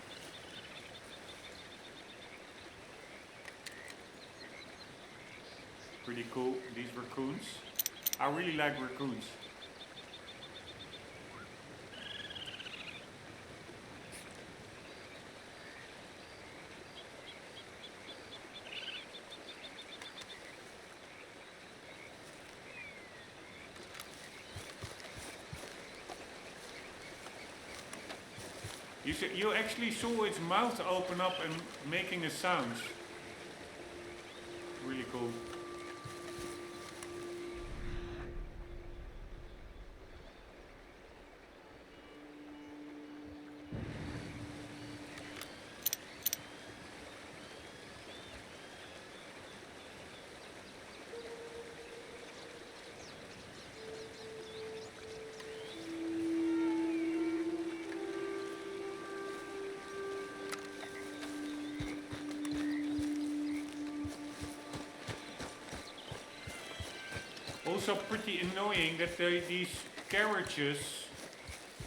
Pretty cool, these raccoons. I really like raccoons. You actually saw its mouth open up and making a sound. Really cool. Also pretty annoying that these carriages,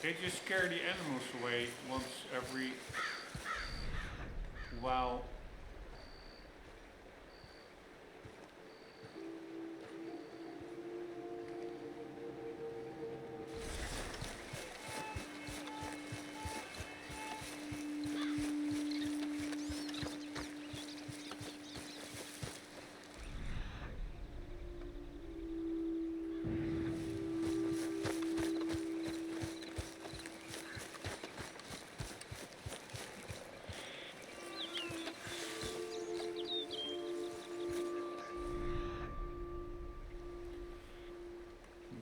they just scare the animals away once every while.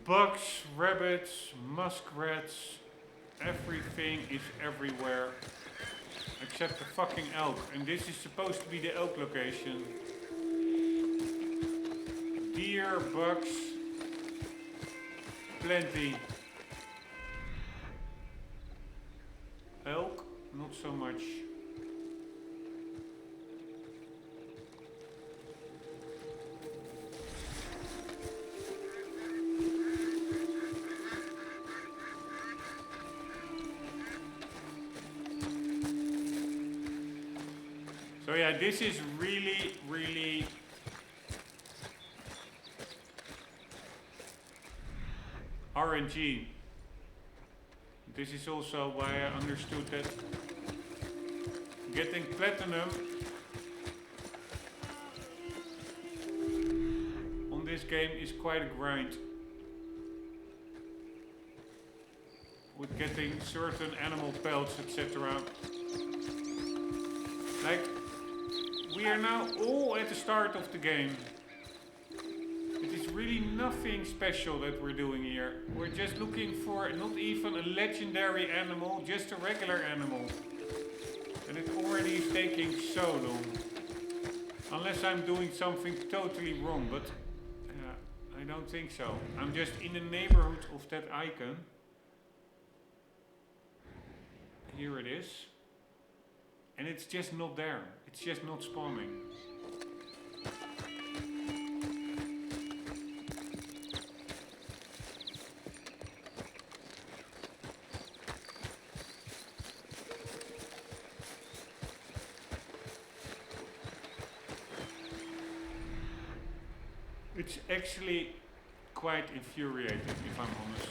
Bugs, rabbits, muskrats, everything is everywhere. Except the fucking elk. And this is supposed to be the elk location. Deer, bugs, plenty. Elk, not so much. So yeah, yeah, this is really, really RNG. This is also why I understood that getting platinum on this game is quite a grind. With getting certain animal pelts, etc. Like, we are now all at the start of the game. It is really nothing special that we're doing here. We're just looking for not even a legendary animal, just a regular animal. And it already is taking so long. Unless I'm doing something totally wrong, but I don't think so. I'm just in the neighborhood of that icon. Here it is. And it's just not there. It's just not spawning. It's actually quite infuriating, if I'm honest.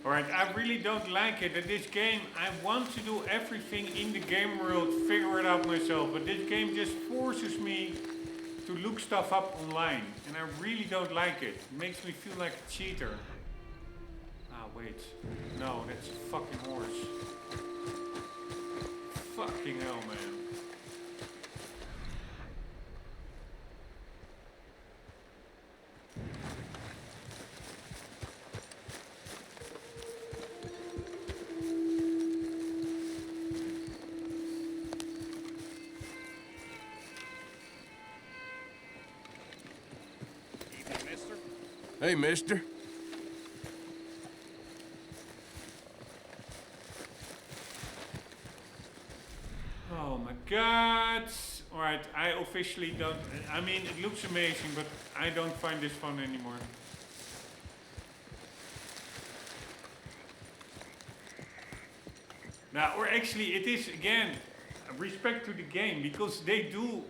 Alright, I really don't like it. That this game, I want to do everything in the game world, figure it out myself, but this game just forces me to look stuff up online, and I really don't like it. It makes me feel like a cheater. Ah, wait. No, that's a fucking horse. Fucking hell, man. Hey, mister. Oh my god. Alright, I officially don't... I mean, it looks amazing, but I don't find this fun anymore. Now, or actually, it is, again, respect to the game, because they do...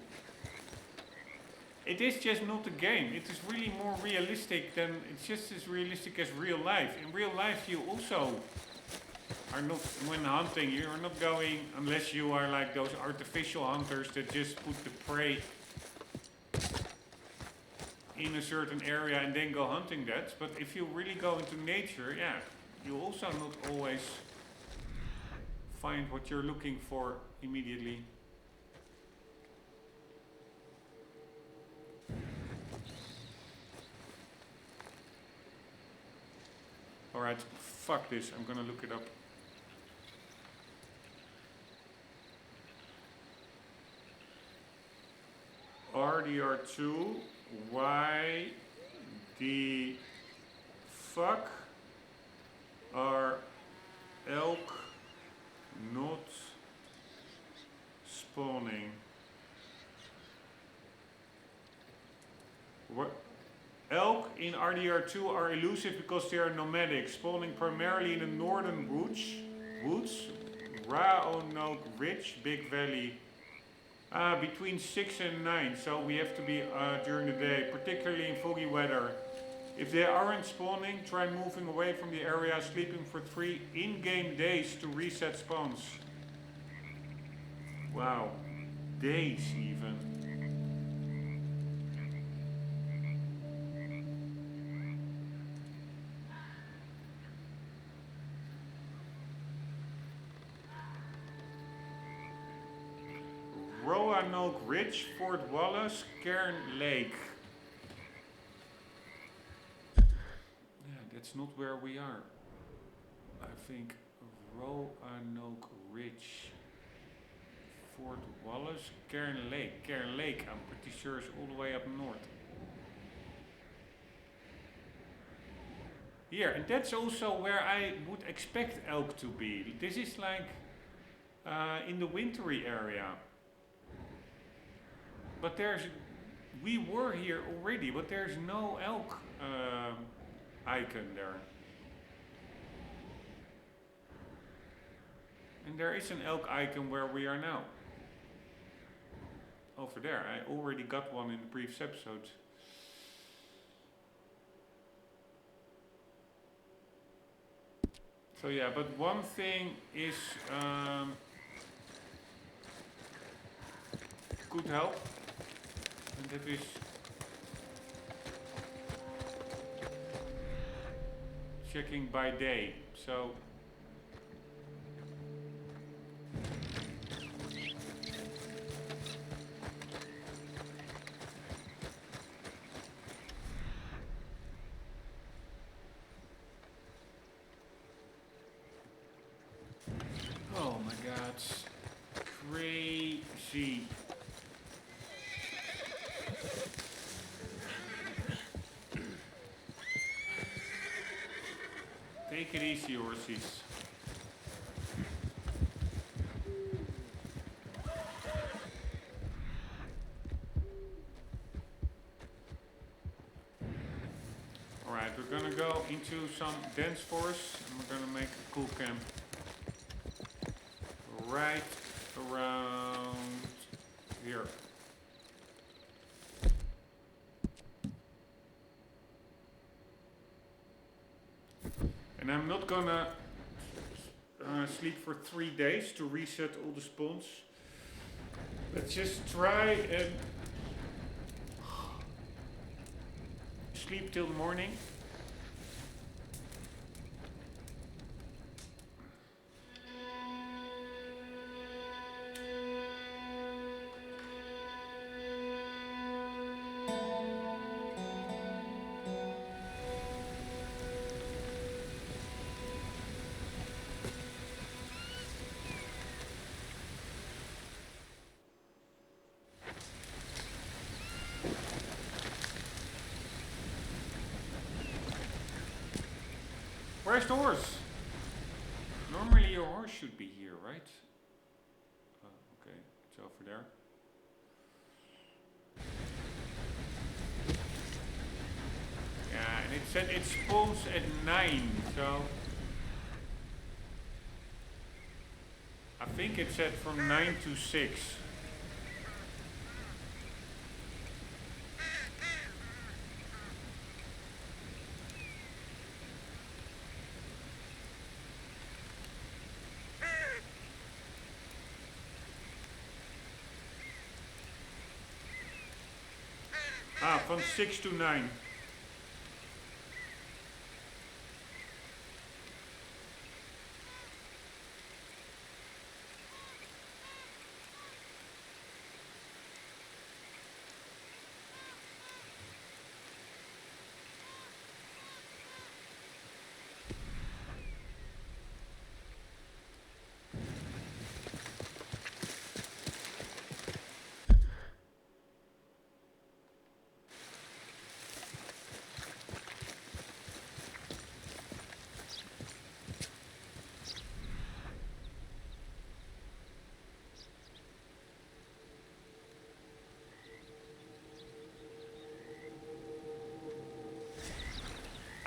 It is just not a game. It is really more realistic than... It's just as realistic as real life. In real life, you also are not... When hunting, you are not going... Unless you are like those artificial hunters that just put the prey in a certain area and then go hunting that. But if you really go into nature, yeah, you also not always find what you're looking for immediately. Alright, fuck this, I'm gonna look it up. RDR2, why the fuck are elk not spawning? What? Elk in RDR2 are elusive because they are nomadic, spawning primarily in the northern woods, Roanoke Ridge, Big Valley. Between 6 and 9, so we have to be during the day, particularly in foggy weather. If they aren't spawning, try moving away from the area, sleeping for 3 in-game days to reset spawns. Wow, days even. Roanoke Ridge, Fort Wallace, Cairn Lake. Yeah, that's not where we are. I think Roanoke Ridge, Fort Wallace, Cairn Lake. Cairn Lake, I'm pretty sure is all the way up north. Here, and that's also where I would expect elk to be. This is like in the wintry area. But we were here already, but there's no elk icon there. And there is an elk icon where we are now. Over there, I already got one in the previous episode. So yeah, but one thing is could help. And that is checking by day. So oh my god, crazy. Take it easy, horsies. Alright, we're gonna go into some dense forest and we're gonna make a cool camp. Right around here. And I'm not gonna sleep for 3 days to reset all the spawns. Let's just try and sleep till the morning. Where's the horse? Normally your horse should be here, right? Oh, okay, it's over there. Yeah, and it said it spawns at 9, so I think it said from 9 to 6. From 6 to 9.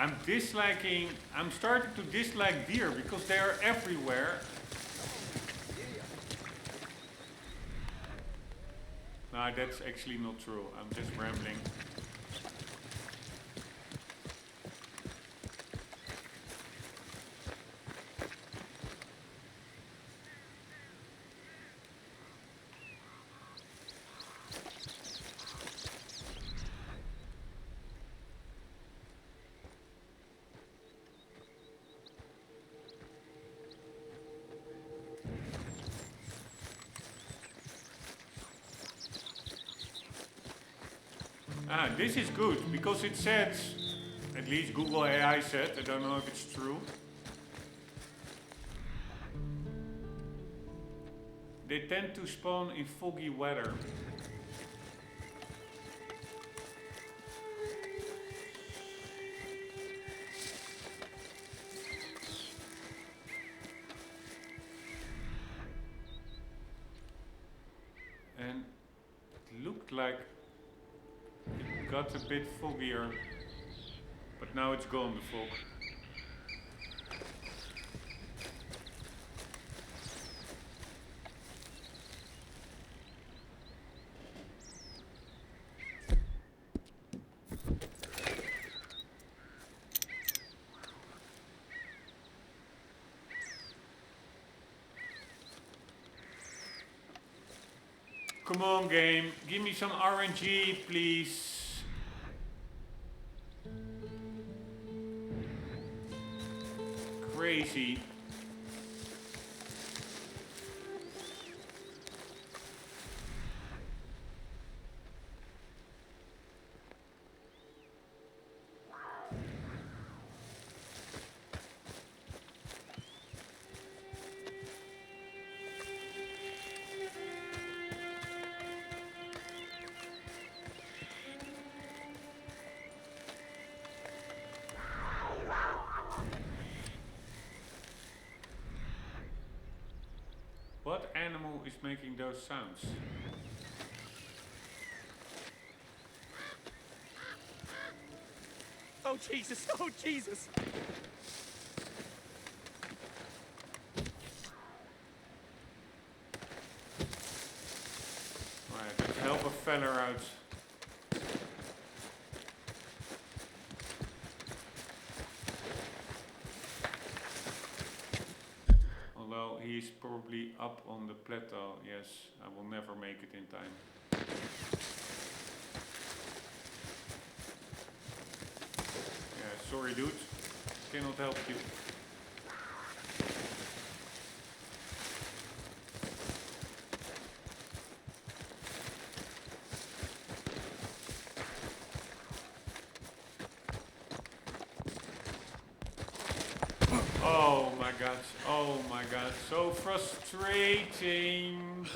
I'm starting to dislike deer because they are everywhere. No, that's actually not true. I'm just rambling. Ah, this is good because it says, at least Google AI said, I don't know if it's true. They tend to spawn in foggy weather. And it looked like it got a bit foggier, but now it's gone, the fog. Come on, game. Give me some RNG, please. Crazy. What animal is making those sounds? Oh, Jesus. Oh, Jesus. Alright, let's help a fella out. Although he's probably up on the plateau. Yes, I will never make it in time. Yeah, sorry dude. Cannot help you. Oh my god, oh my god, so frustrating.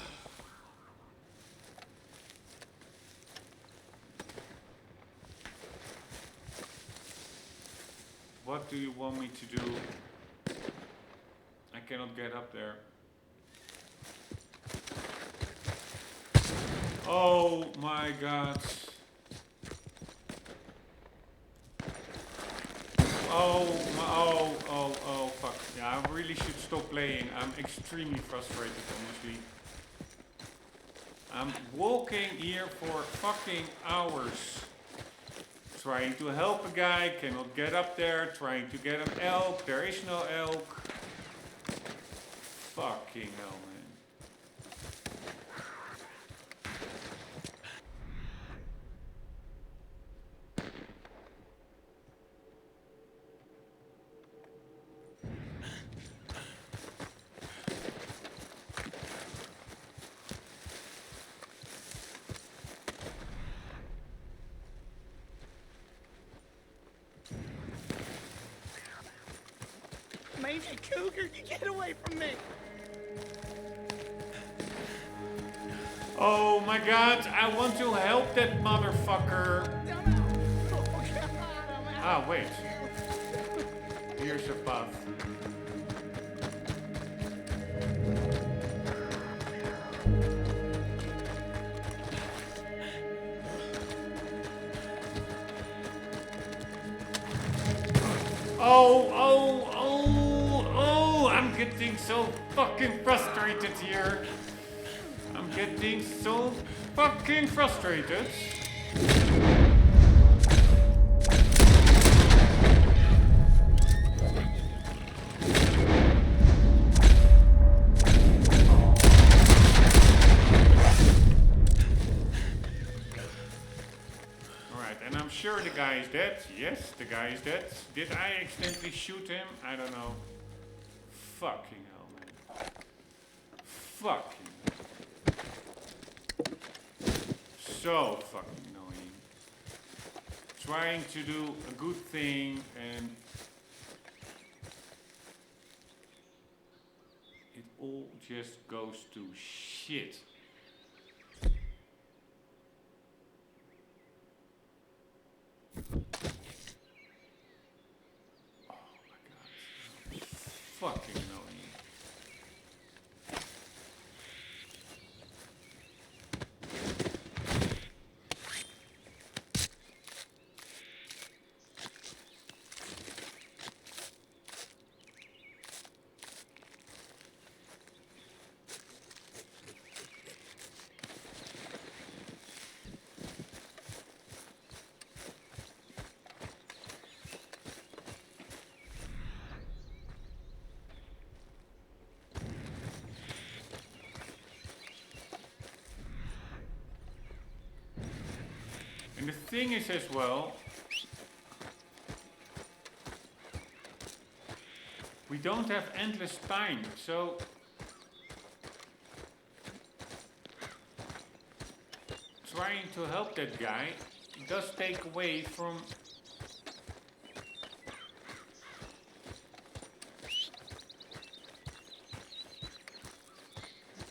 What do you want me to do? I cannot get up there. Oh my god. Oh, fuck. Yeah, I really should stop playing. I'm extremely frustrated, honestly. I'm walking here for fucking hours. Trying to help a guy, cannot get up there. Trying to get an elk, there is no elk. Fucking hell, man. Mangy cougar, you get away from me! Oh my god, I want to help that motherfucker. Ah, wait. Here's a path. Oh, I'm getting so fucking frustrated here. I'm getting so fucking frustrated. Alright, and I'm sure the guy is dead. Yes, the guy is dead. Did I accidentally shoot him? I don't know. Fucking hell, man. Fucking hell. So fucking annoying. Trying to do a good thing and it all just goes to shit. Fucking annoying. And the thing is as well, we don't have endless time, so trying to help that guy does take away from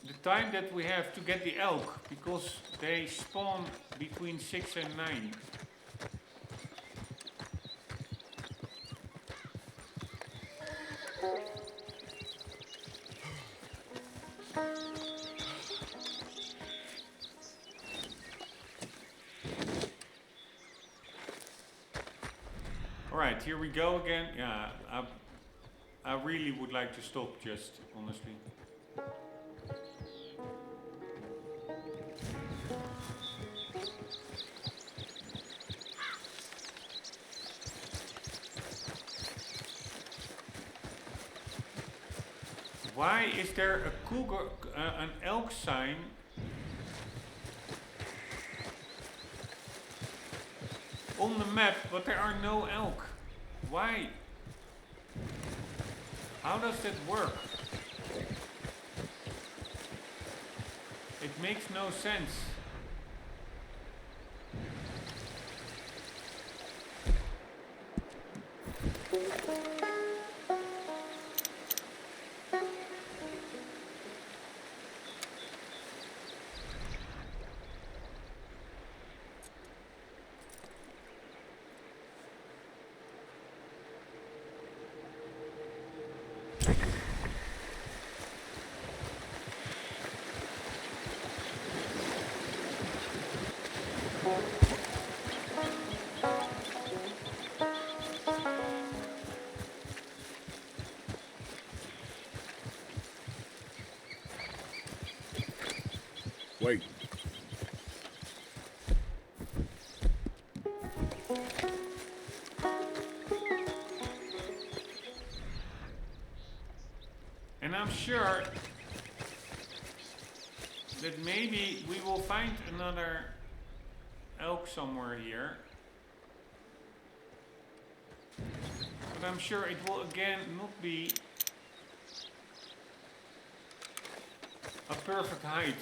the time that we have to get the elk, because they spawn between 6 and 9. Alright, here we go again. Yeah, I really would like to stop, just honestly. Why is there a cougar, an elk sign on the map, but there are no elk? Why? How does that work? It makes no sense. Wait. And I'm sure that maybe we will find another elk somewhere here. But I'm sure it will again not be a perfect height.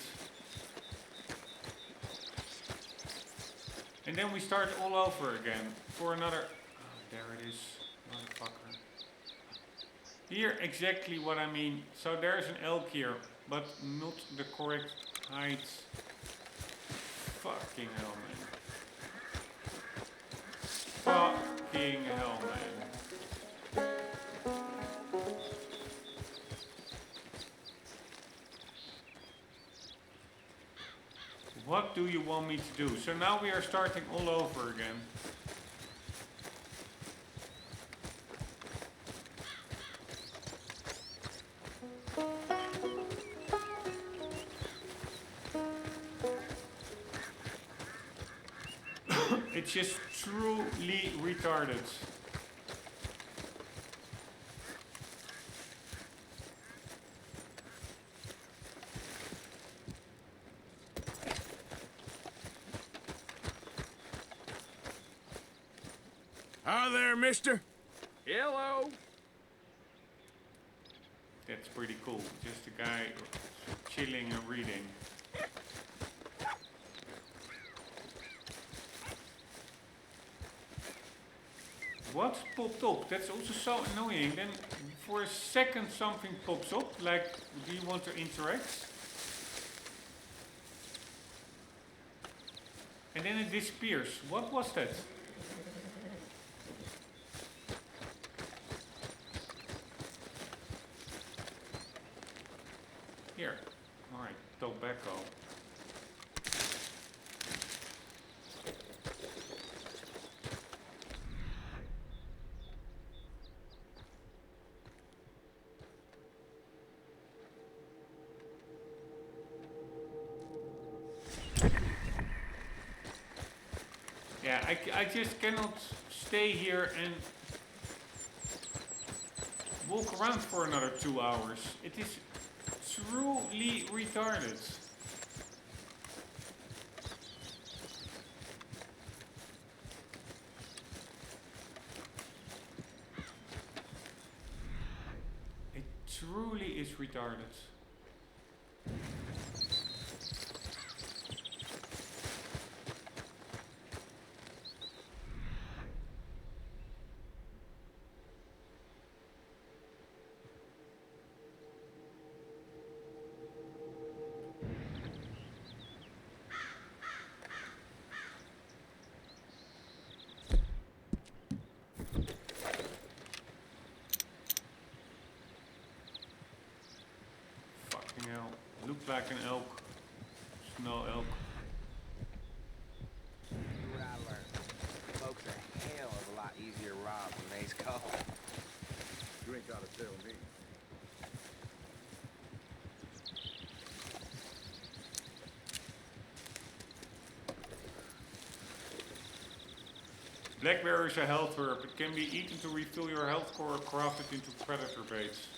And then we start all over again for another... Oh, there it is, motherfucker. Here, exactly what I mean. So there's an elk here, but not the correct height. Fucking hell, man. Fucking hell, man. What do you want me to do? So now we are starting all over again. It's just truly retarded. Hi there, mister. Hello. That's pretty cool. Just a guy chilling and reading. What popped up? That's also so annoying. Then for a second something pops up, like, do you want to interact? And then it disappears. What was that? Here. Alright, tobacco. Yeah, I just cannot stay here and walk around for another 2 hours. It is truly retarded. It truly is retarded. Fucking hell. Looked like an elk. It's no elk. What I learned. Folks are hell of a lot easier to rob than they's called. You ain't gotta tell me. Blackberry is a health herb. It can be eaten to refill your health core or crafted into predator baits.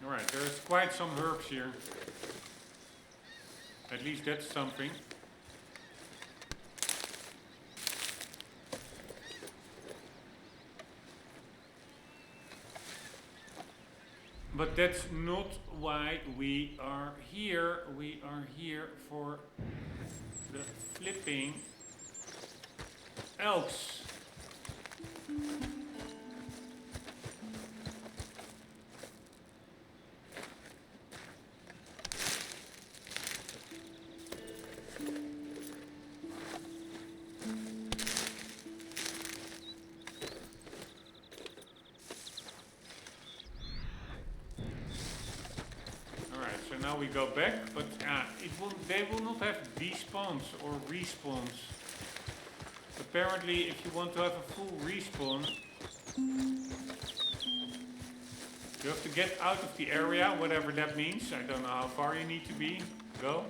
Alright, there's quite some herbs here. At least that's something. But that's not why we are here. We are here for the flipping elks. So now we go back, but they will not have despawns or respawns. Apparently, if you want to have a full respawn, you have to get out of the area, whatever that means. I don't know how far you need to go.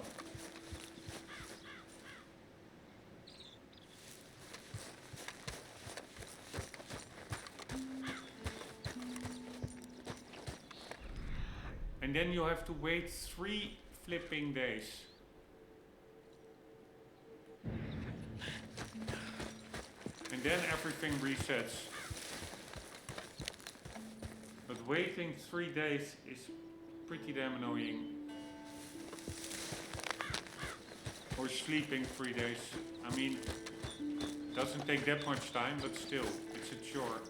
And then you have to wait 3 flipping days. And then everything resets. But waiting 3 days is pretty damn annoying. Or sleeping 3 days. I mean, doesn't take that much time, but still, it's a chore.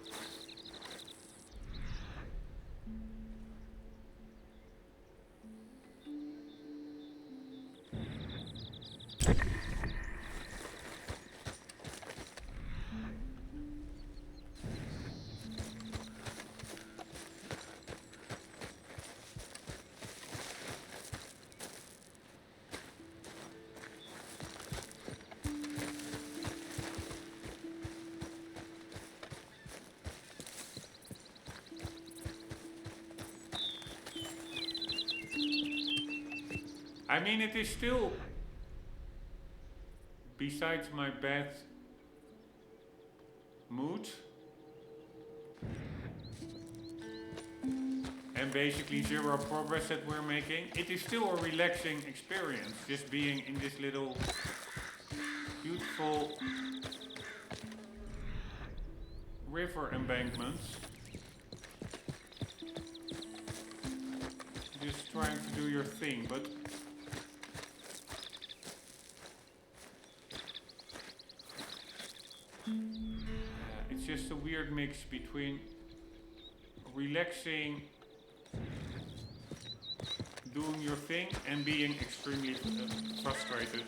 I mean, it is still, besides my bad mood, and basically zero progress that we're making, it is still a relaxing experience, just being in this little beautiful river embankments. Just trying to do your thing, but it's just a weird mix between relaxing, doing your thing, and being extremely frustrated.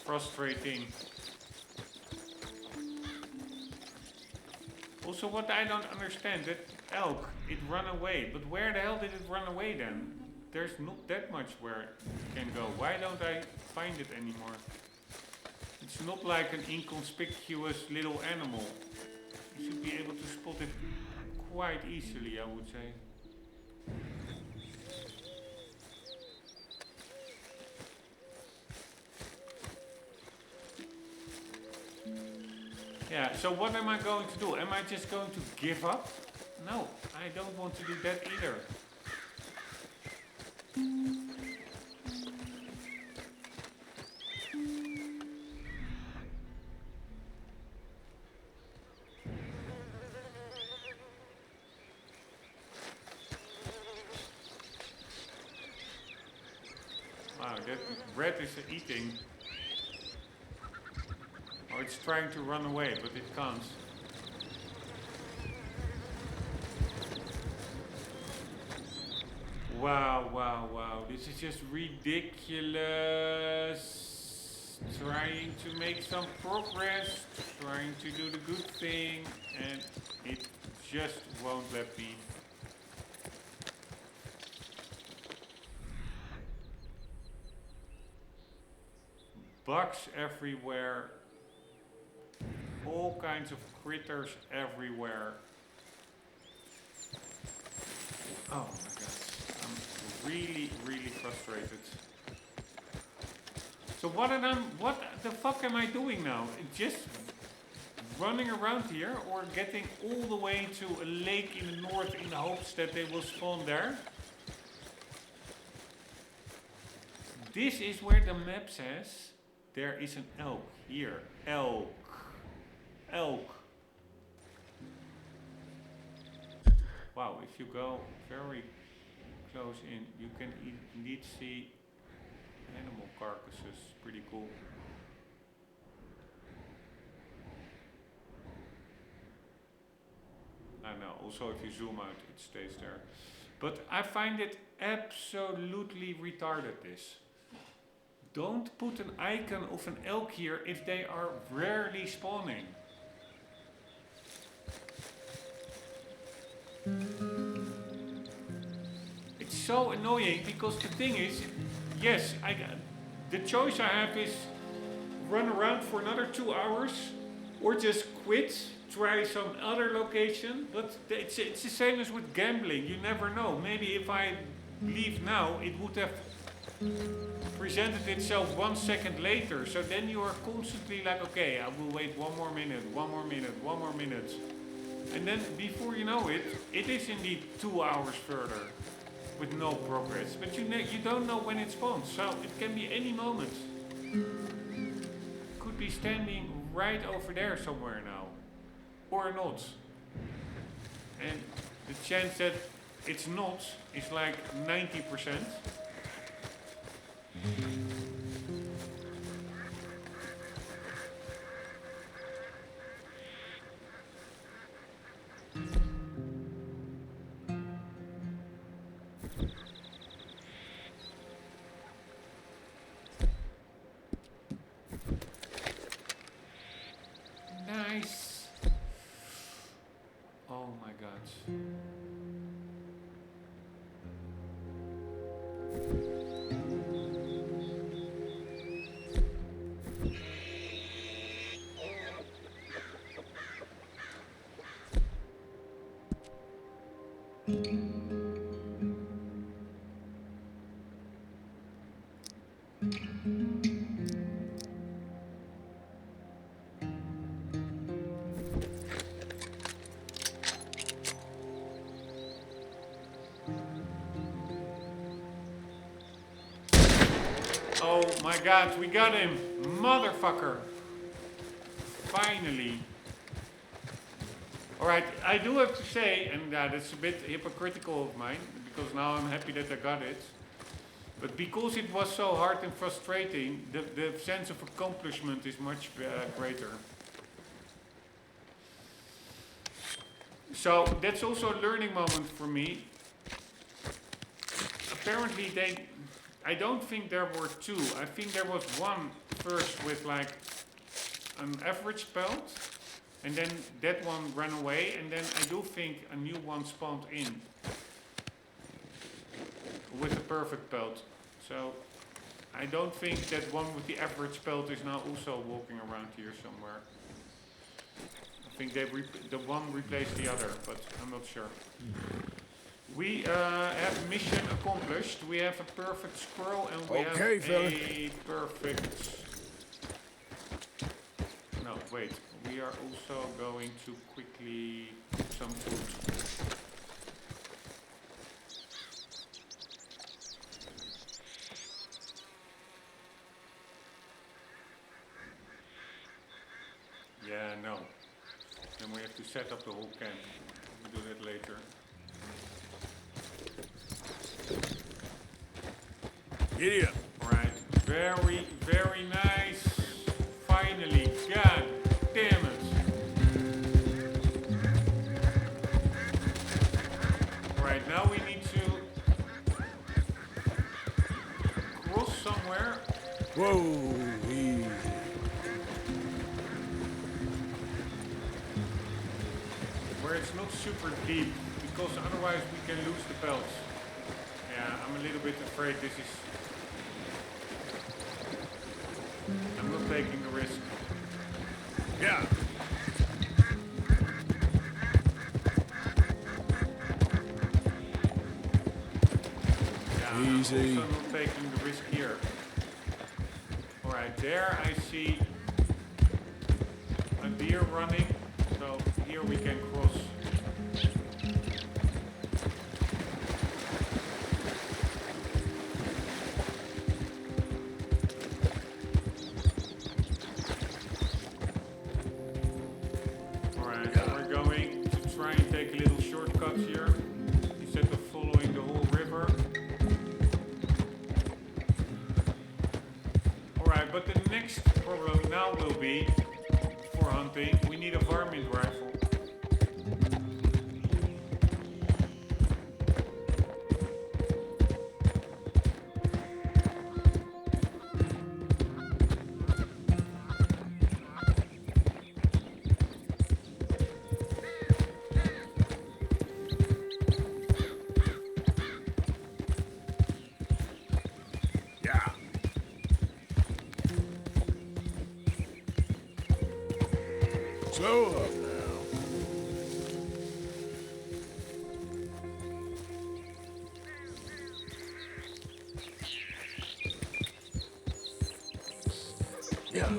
Frustrating. Also, what I don't understand, that elk, it ran away, but where the hell did it run away then? There's not that much where it can go. Why don't I find it anymore? It's not like an inconspicuous little animal. You should be able to spot it quite easily, I would say. Yeah, so what am I going to do? Am I just going to give up? No, I don't want to do that either. Wow, that rat is eating. Oh, it's trying to run away, but it can't. Wow, wow, wow. This is just ridiculous. Trying to make some progress, trying to do the good thing, and it just won't let me. Bugs everywhere. All kinds of critters everywhere. Oh my god, I'm really, really frustrated. So what the fuck am I doing now? Just running around here, or getting all the way to a lake in the north in the hopes that they will spawn there? This is where the map says there is an elk here. Elk. Elk. Wow, if you go very close in, you can indeed see animal carcasses. Pretty cool. I know, also if you zoom out, it stays there. But I find it absolutely retarded, this. Don't put an icon of an elk here if they are rarely spawning. It's so annoying, because the thing is, yes, the choice I have is run around for another 2 hours, or just quit, try some other location. But it's the same as with gambling, you never know. Maybe if I leave now, it would have presented itself 1 second later. So then you are constantly like, okay, I will wait 1 more minute, 1 more minute, 1 more minute. And then before you know it, it is indeed 2 hours further with no progress. But you don't know when it spawns, so it can be any moment. Could be standing right over there somewhere now, or not. And the chance that it's not is like 90%. Nice. Oh my god. Oh my god, we got him! Motherfucker! Finally. Alright, I do have to say, and that's a bit hypocritical of mine, because now I'm happy that I got it. But because it was so hard and frustrating, the sense of accomplishment is much greater. So that's also a learning moment for me. Apparently I don't think there were two. I think there was one first with like an average pelt, and then that one ran away, and then I do think a new one spawned in with a perfect pelt. So I don't think that one with the average pelt is now also walking around here somewhere. I think the one replaced the other, but I'm not sure. We have mission accomplished. We have a perfect squirrel and we have a perfect... No, wait. We are also going to quickly cook some food. Yeah, no. Then we have to set up the whole camp. We'll do that later. Idiot. Right. Very, very nice. Finally. God damn it. Right, now we need to cross somewhere. Whoa. Easy. Where it's not super deep, because otherwise we can lose the pelts. Yeah, I'm a little bit afraid this is... I'm not taking the risk. Yeah. Yeah, Easy. I'm also not taking the risk here. Alright, there I see a deer running, so here we can cross. But the next problem now will be, for hunting, we need a varmint rifle. Slow up now. Yeah.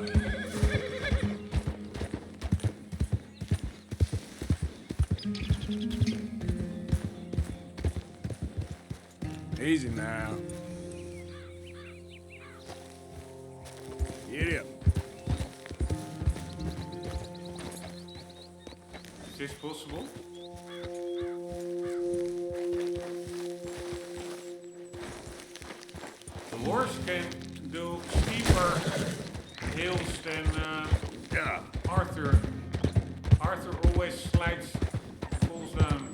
Easy now. Get up. Is this possible? The horse can do steeper hills than Arthur. Arthur always slides, falls down.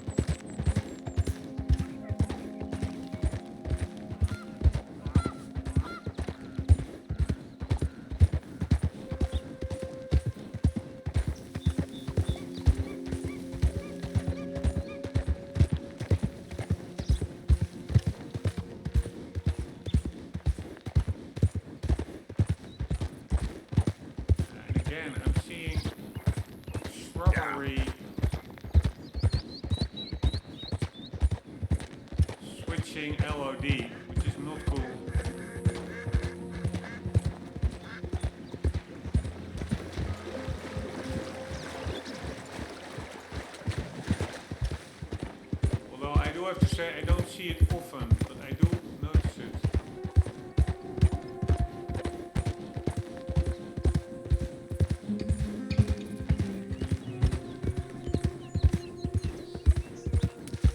I'm seeing shrubbery switching LOD, which is not cool. have to say I don't see it often, but I do notice it.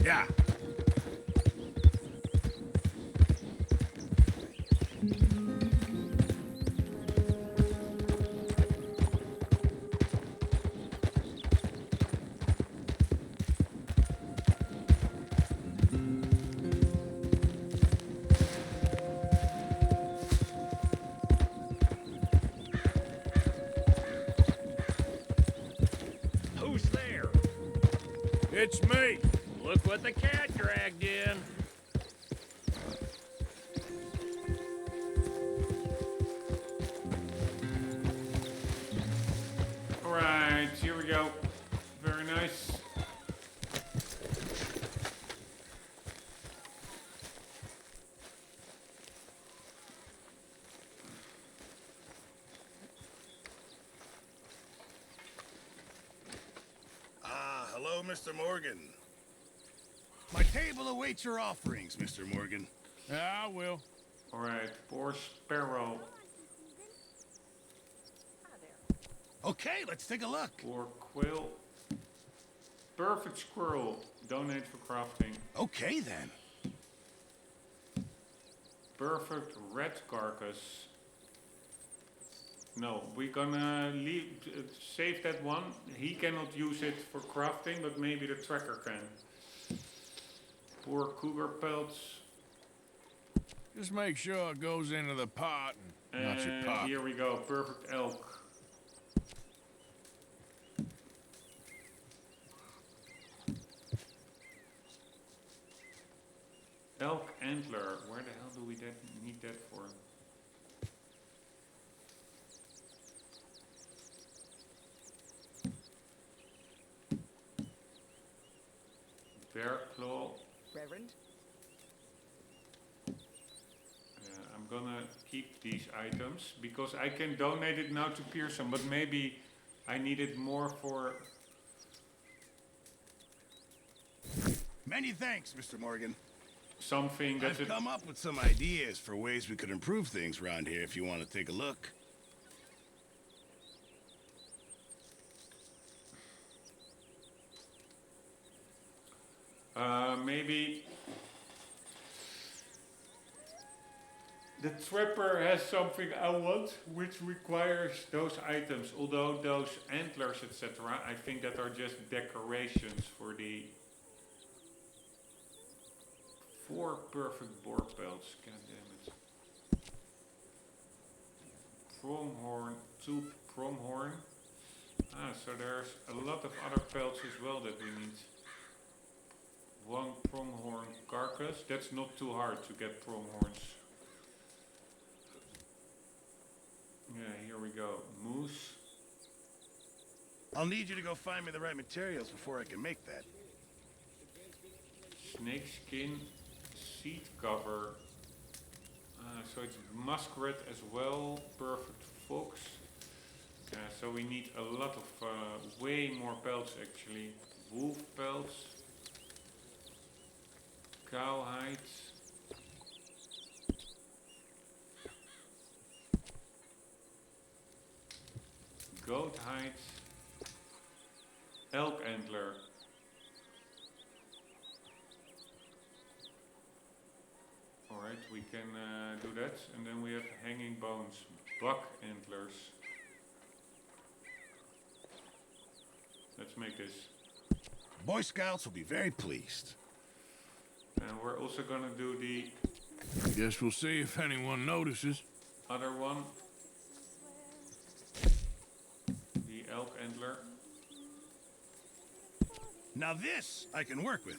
Yeah. Who's there? It's me. Look what the cat dragged in. Alright, here we go. Very nice. Hello, Mr. Morgan. My table awaits your offerings, Mr. Morgan. Yeah, I will. Alright, poor sparrow. Okay, let's take a look. Poor quail. Perfect squirrel. Donate for crafting. Okay, then. Perfect red carcass. No, we're gonna leave, save that one. He cannot use it for crafting, but maybe the tracker can. Poor cougar pelts. Just make sure it goes into the pot and not your And pocket. here we go, perfect elk. Elk antler, where the hell do we need that for? Bear claw. Reverend? I'm gonna keep these items because I can donate it now to Pearson, but maybe I need it more for... Many thanks, Mr. Morgan. something that I've come up with some ideas for ways we could improve things around here if you want to take a look. Maybe the trapper has something I want which requires those items, although those antlers etc. I think that are just decorations for the 4 perfect boar pelts. God damn it. Pronghorn, 2 pronghorn. So there's a lot of other pelts as well that we need. 1 pronghorn carcass. That's not too hard to get pronghorns. Yeah, here we go. Moose. I'll need you to go find me the right materials before I can make that. Snake skin. Seat cover. So it's muskrat as well. Perfect fox. So we need a lot of, way more pelts actually. Wolf pelts. Cow hides. Goat hides. Elk antler. Alright, we can do that. And then we have hanging bones. Buck antlers. Let's make this. Boy Scouts will be very pleased. And we're also gonna do the Guess we'll see if anyone notices. other one. The elk antler. Now this I can work with.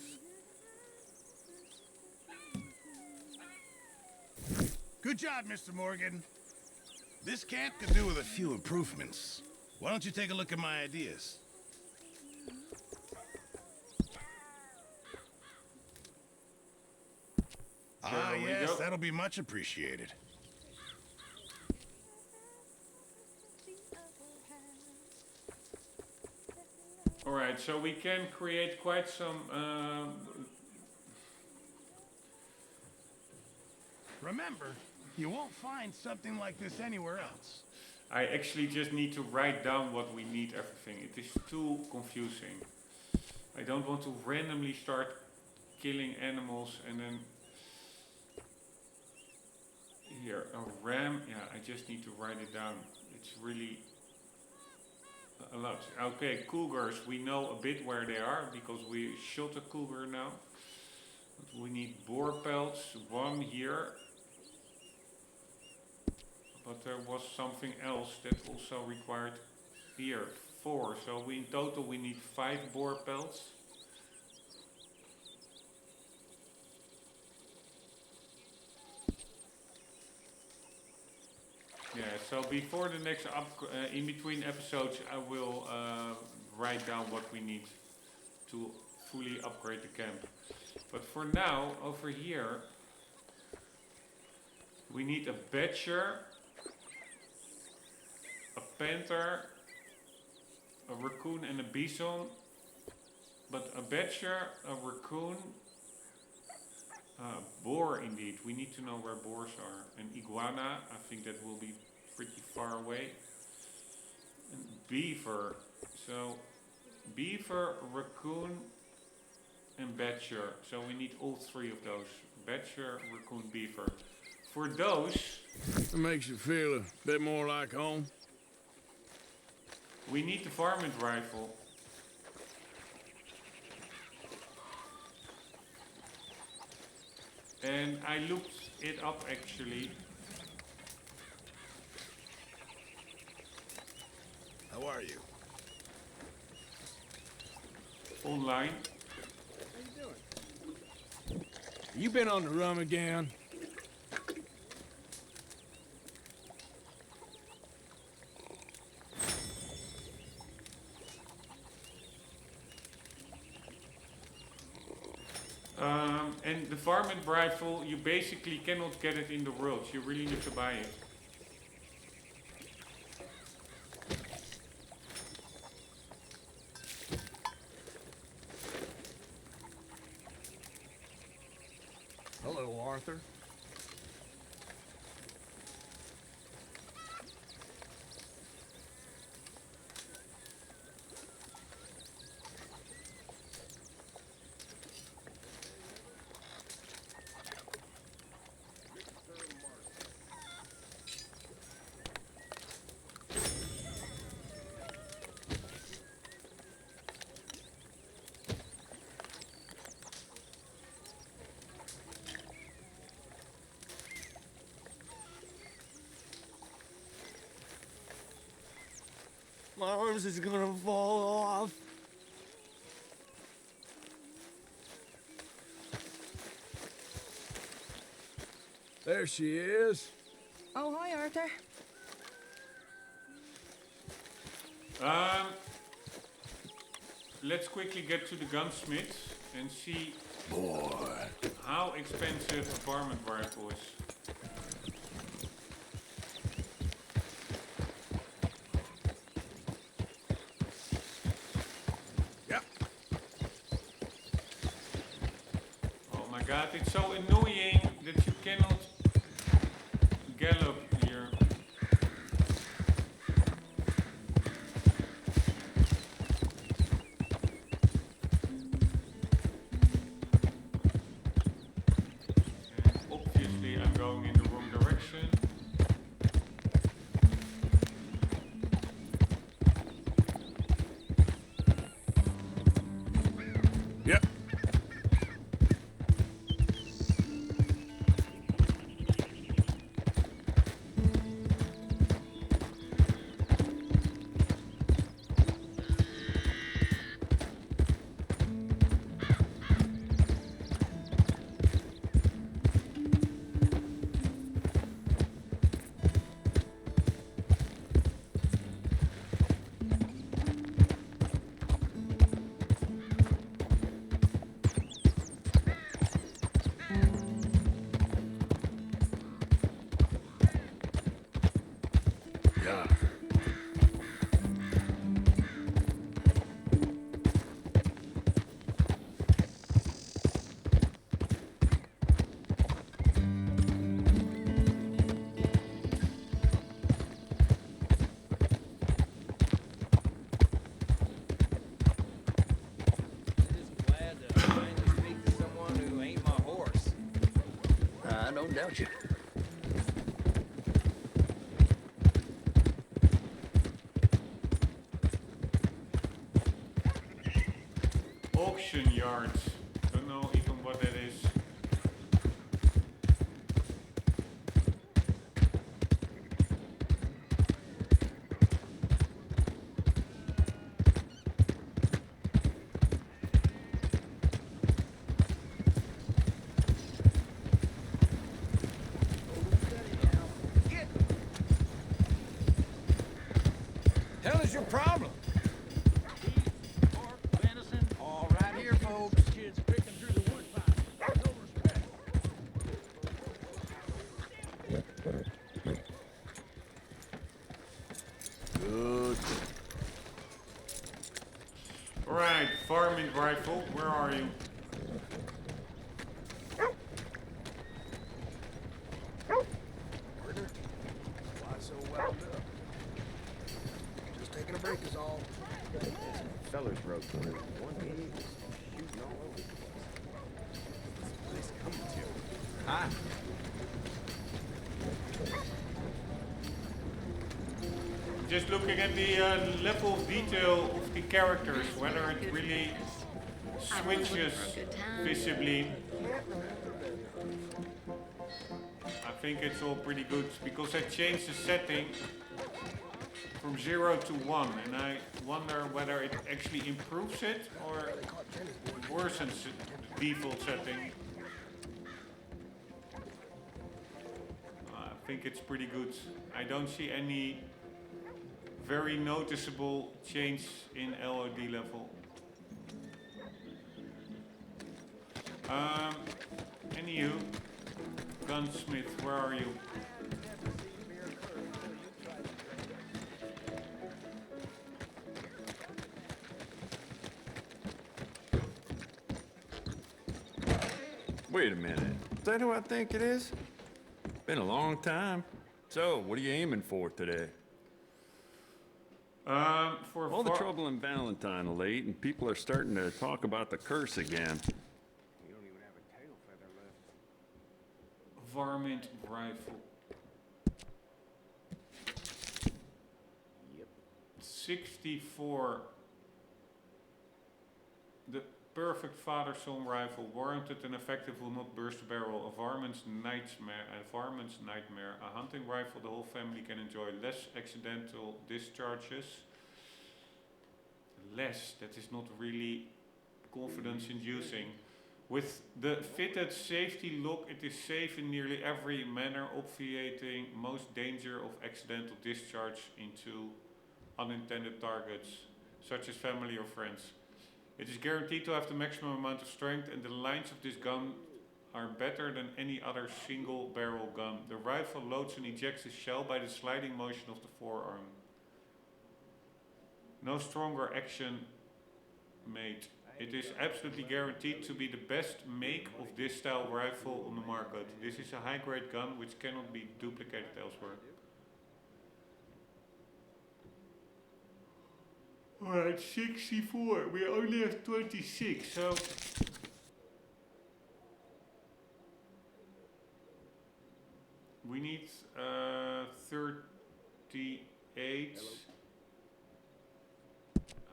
Good job, Mr. Morgan. This camp could do with a few improvements. Why don't you take a look at my ideas? Ah, we yes, go. that'll be much appreciated. Alright, so we can create quite some Remember, you won't find something like this anywhere else. I actually just need to write down what we need everything. It is too confusing. I don't want to randomly start killing animals and then... Here, a ram. Yeah, I just need to write it down. It's really a lot. Okay, cougars. We know a bit where they are because we shot a cougar now. But we need boar pelts. 1 here. But there was something else that also required here. 4. So in total we need 5 boar pelts. Yeah, so before the next in between episodes I will write down what we need to fully upgrade the camp. But for now, over here, we need a badger, a panther, a raccoon and a bison. But a badger, a raccoon, boar indeed. We need to know where boars are. An iguana, I think that will be pretty far away. And beaver. So beaver, raccoon and badger. So we need all 3 of those. Badger, raccoon, beaver. For those... It makes you feel a bit more like home. We need the varmint rifle. And I looked it up actually. How are you? Online. You been on the rum again? And the varmint rifle, you basically cannot get it in the world. You really need to buy it. Hello, Arthur. My arms is gonna fall off. There she is. Oh, hi, Arthur. Let's quickly get to the gunsmith and see Boy. how expensive a varmint rifle is. Yep. Oh my god, it's so annoying that you cannot gallop here. And obviously I'm going in the wrong direction. Yep. Roger. Auction yards. Don't know even what that is. Hell is your problem? All right here, folks. Kids picking through the woodpile. No respect. Good. Alright, varmint rifle, where are you? Why so wound up? Just taking a break is all. Fellas broke through. One idiot was shooting all over the place. Nice coming to. Hi. Just looking at the level of detail of the characters, whether it really switches visibly. I think it's all pretty good because I changed the setting from 0 to 1 and I wonder whether it actually improves it or worsens the default setting. I think it's pretty good. I don't see any very noticeable change in LOD level. Anywho, Gunsmith, where are you? Wait a minute. Is that who I think it is? Been a long time. So, what are you aiming for today? For All the trouble in Valentine are late, and people are starting to talk about the curse again. You don't even have a tail feather left. varmint rifle. Yep. 64. The perfect father-son rifle, warranted and effective, will not burst the barrel. A varmint's nightmare. A hunting rifle the whole family can enjoy. Less accidental discharges. Less, that is not really confidence-inducing. With the fitted safety lock, it is safe in nearly every manner, obviating most danger of accidental discharge into unintended targets, such as family or friends. It is guaranteed to have the maximum amount of strength, and the lines of this gun are better than any other single barrel gun. The rifle loads and ejects the shell by the sliding motion of the forearm. No stronger action made. It is absolutely guaranteed to be the best make of this style rifle on the market. This is a high-grade gun which cannot be duplicated elsewhere. Alright, 64. We only have 26, so... we need 38.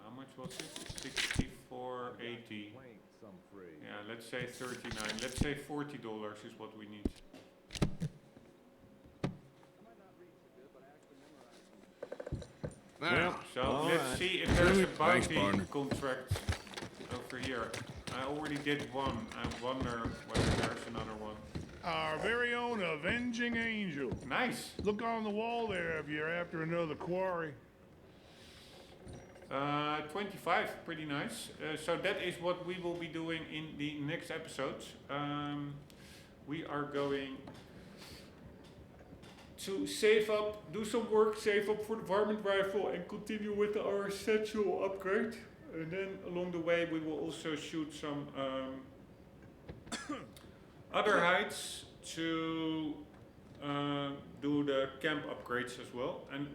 How much was it? 64.80. Yeah, let's say 39. Let's say $40 is what we need. Well, So let's see if there's a bounty contract over here. I already did one. I wonder whether there's another one. Our very own avenging angel. Nice. Look on the wall there if you're after another quarry. 25, pretty nice. So that is what we will be doing in the next episodes. We are going to save up, do some work, save up for the varmint rifle and continue with our essential upgrade. And then along the way we will also shoot some other hides to do the camp upgrades as well. And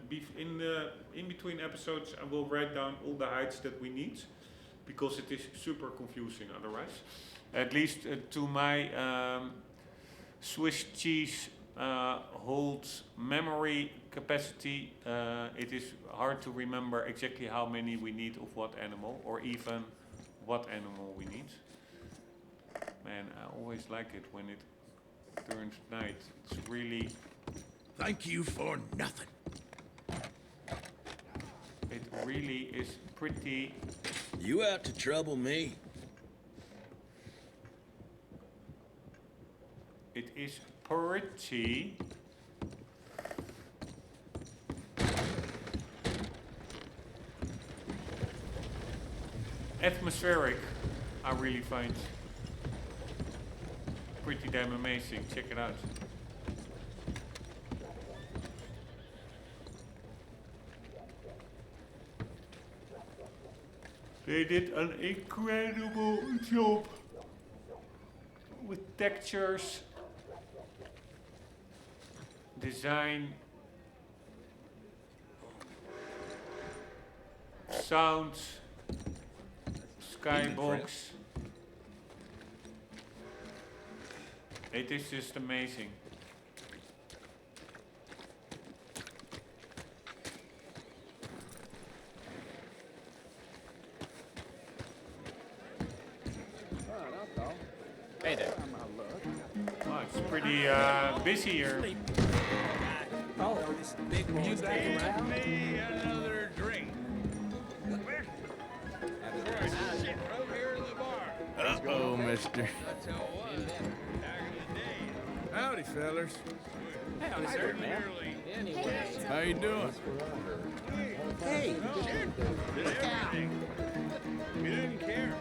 in between episodes I will write down all the hides that we need, because it is super confusing otherwise. At least to my Swiss cheese holds memory capacity. It is hard to remember exactly how many we need of what animal, or even what animal we need. Man, I always like it when it turns night. It's really... Thank you for nothing. It really is pretty... You out to trouble me? It is pretty... atmospheric, I really find. Pretty damn amazing. Check it out. They did an incredible job with textures, design, sounds, skybox. It is just amazing. Hey there. Oh, it's pretty busy here. Oh, this big boy. You back around? Me another drink. Uh-oh, mister. Howdy, fellers. Howdy, sir, man. Anyway. How you doing? Hey, did everything. You didn't care.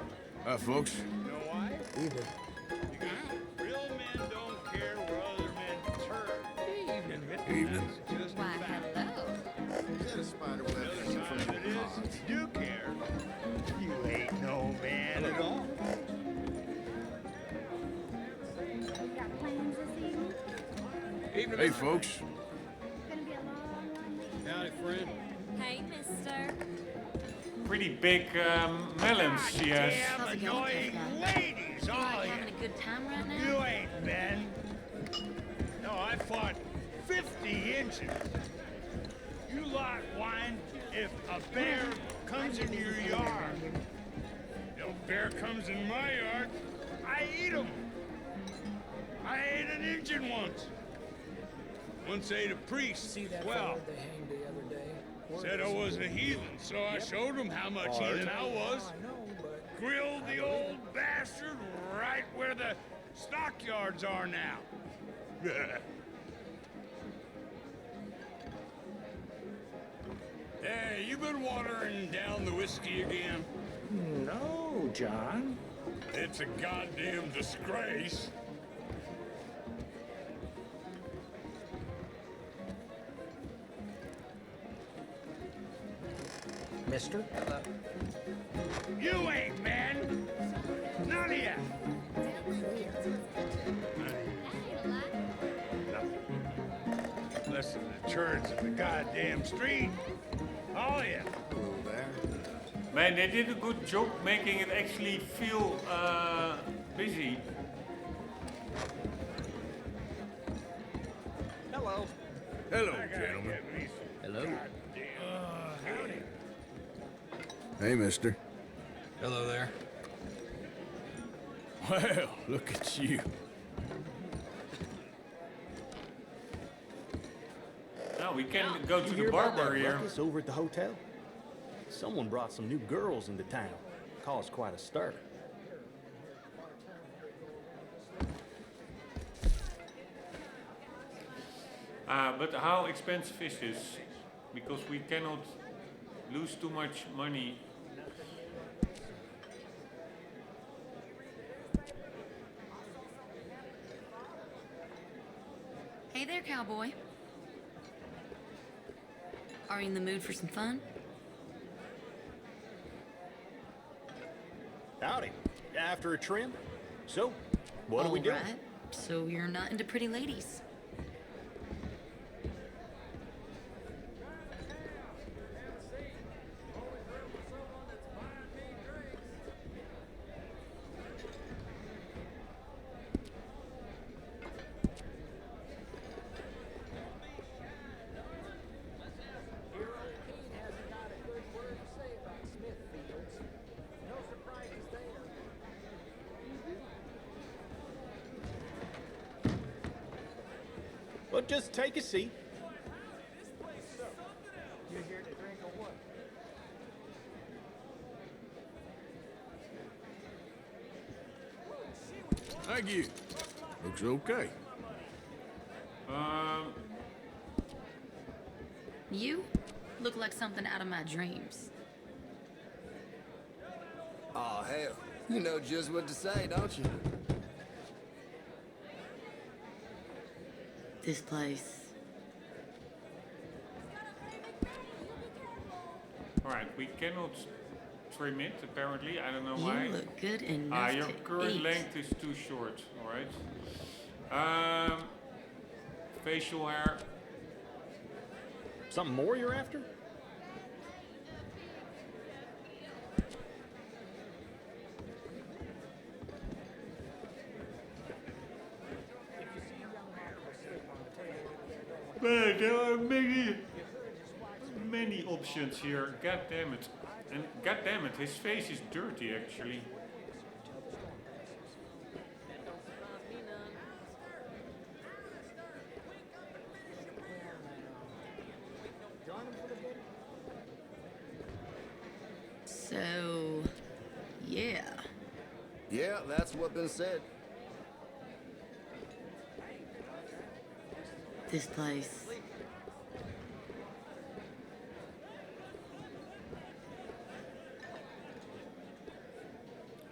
Hi, folks. You know why? Because real men don't care where other men turn. Evening. That's just a Why, fact. hello. Is that a spider The web other hanging from side of it your is, pods? you do care. You ain't no man at all. Got plans this evening? Hey, folks. Gonna be a long one. Howdy, friend. Hey, mister. Pretty big melons she has. Damn How's it going, annoying guy? ladies, You all like you. having a good time right now? You ain't men. No, I fought 50 inches. You lot whine if a bear comes in your yard. If a bear comes in my yard, I eat him. I ate an Injun once. Once ate a priest. Well, they hanged the other day? said I was a heathen, so I showed him how much heathen I was. I know, but Grilled the old bastard right where the stockyards are now. Hey, you been watering down the whiskey again? no, John. It's a goddamn disgrace. Mister? You ain't men. None of you. Listen to turds in the goddamn street. All of you. Man, they did a good job making it actually feel busy. Hello. Hello, gentlemen. Hello. Howdy. Hey, mister. Hello there. Well, look at you. Now we can go to the barber here. Over at the hotel? Someone brought some new girls into town. Caused quite a stir. But how expensive is this? Because we cannot lose too much money. Hey there, cowboy. Are you in the mood for some fun? Howdy. After a trim? So, what are we All doing? right. So you're not into pretty ladies. Just take a seat. You here to drink or what? Thank you. Looks okay. You look like something out of my dreams. Aw, hell. You know just what to say, don't you? This place. Alright, we cannot trim it, apparently. I don't know You why. look good enough Your to current eat. length is too short. Alright. Facial hair. Something more you're after? Man, there are many options here. God damn it. And god damn it, his face is dirty actually. So, yeah. Yeah, that's what been said. This place.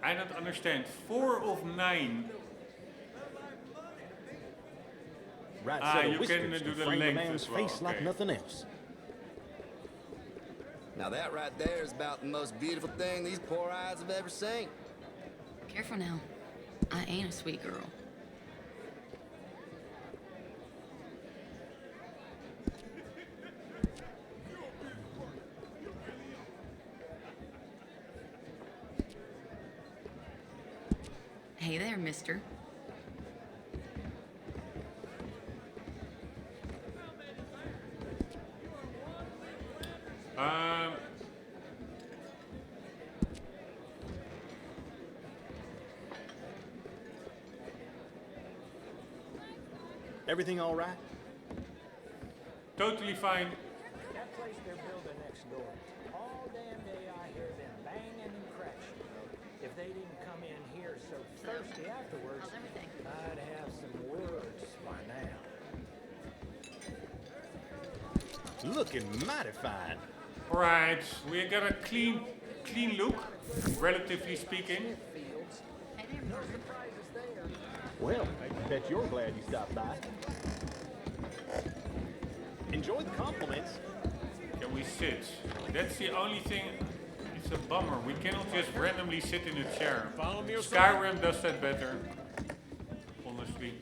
I don't understand. 4 of 9. Right Ah, set you of whiskers can to do the frame a length man's as well, face like okay. nothing else. Now that right there is about the most beautiful thing these poor eyes have ever seen. Careful now. I ain't a sweet girl. Hey there, mister. Everything all right? Totally fine. That place they're building next door. All damn day I hear them banging and crashing. If they didn't come in here so thirsty afterwards, How's everything? I'd have some words by now. Looking mighty fine. Alright, we got a clean look, relatively speaking. Hey there, No mister. surprises there. Well, I bet you're glad you stopped by. Enjoy the compliments. Can we sit? That's the only thing. It's a bummer. We cannot just randomly sit in a chair. Skyrim does that better. Honestly.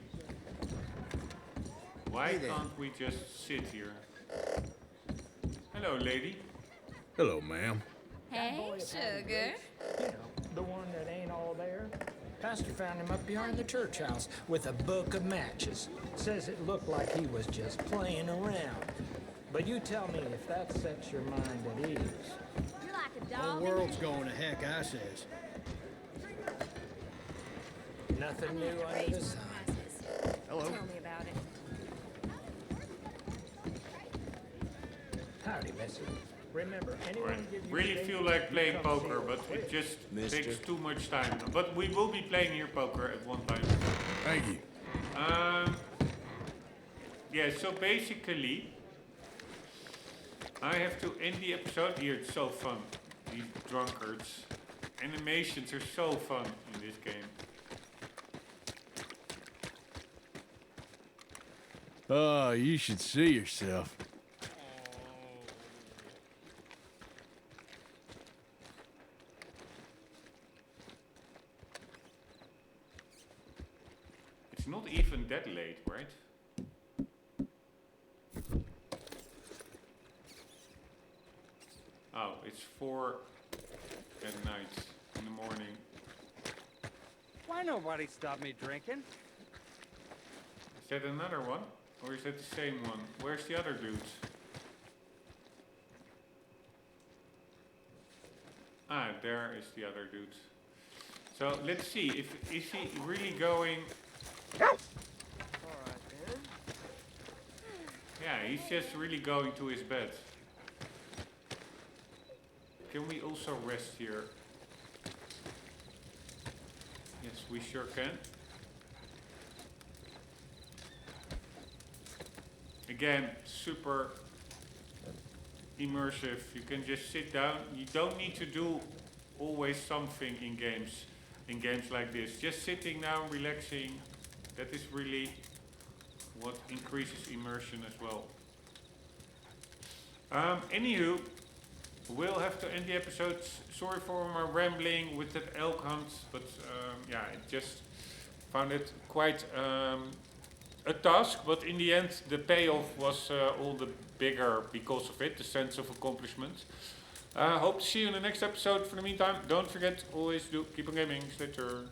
Why can't we just sit here? Hello, lady. Hello, ma'am. Hey, sugar. You know, the one that ain't all there. Pastor found him up behind the church house with a book of matches. Says it looked like he was just playing around. But you tell me if that sets your mind at ease. You're like a The dog. world's going to heck, I says. Nothing new under the sun. Hello. Tell me about it. Howdy, Missy. Remember, anyone Alright. give you Really a feel date, like you playing come poker, see but it it just Mister. takes too much time. But we will be playing here poker at one time. Thank you. Yeah, so basically, I have to end the episode here. It's so fun. These drunkards. Animations are so fun in this game. Oh, you should see yourself. It's not even that late, right? Oh, it's 4 at night, in the morning. Why nobody stopped me drinking? Is that another one? Or is that the same one? Where's the other dudes? Ah, there is the other dude. So let's see, is he really going... All right, then. Yeah, he's just really going to his bed. Can we also rest here? Yes, we sure can. Again, super immersive. You can just sit down. You don't need to do always something in games like this. Just sitting down, relaxing, that is really what increases immersion as well. Anywho, we'll have to end the episode. Sorry for my rambling with that elk hunt, but yeah, I just found it quite a task, but in the end the payoff was all the bigger because of it, the sense of accomplishment. Hope to see you in the next episode. For the meantime, don't forget, always do keep on gaming. Stay tuned.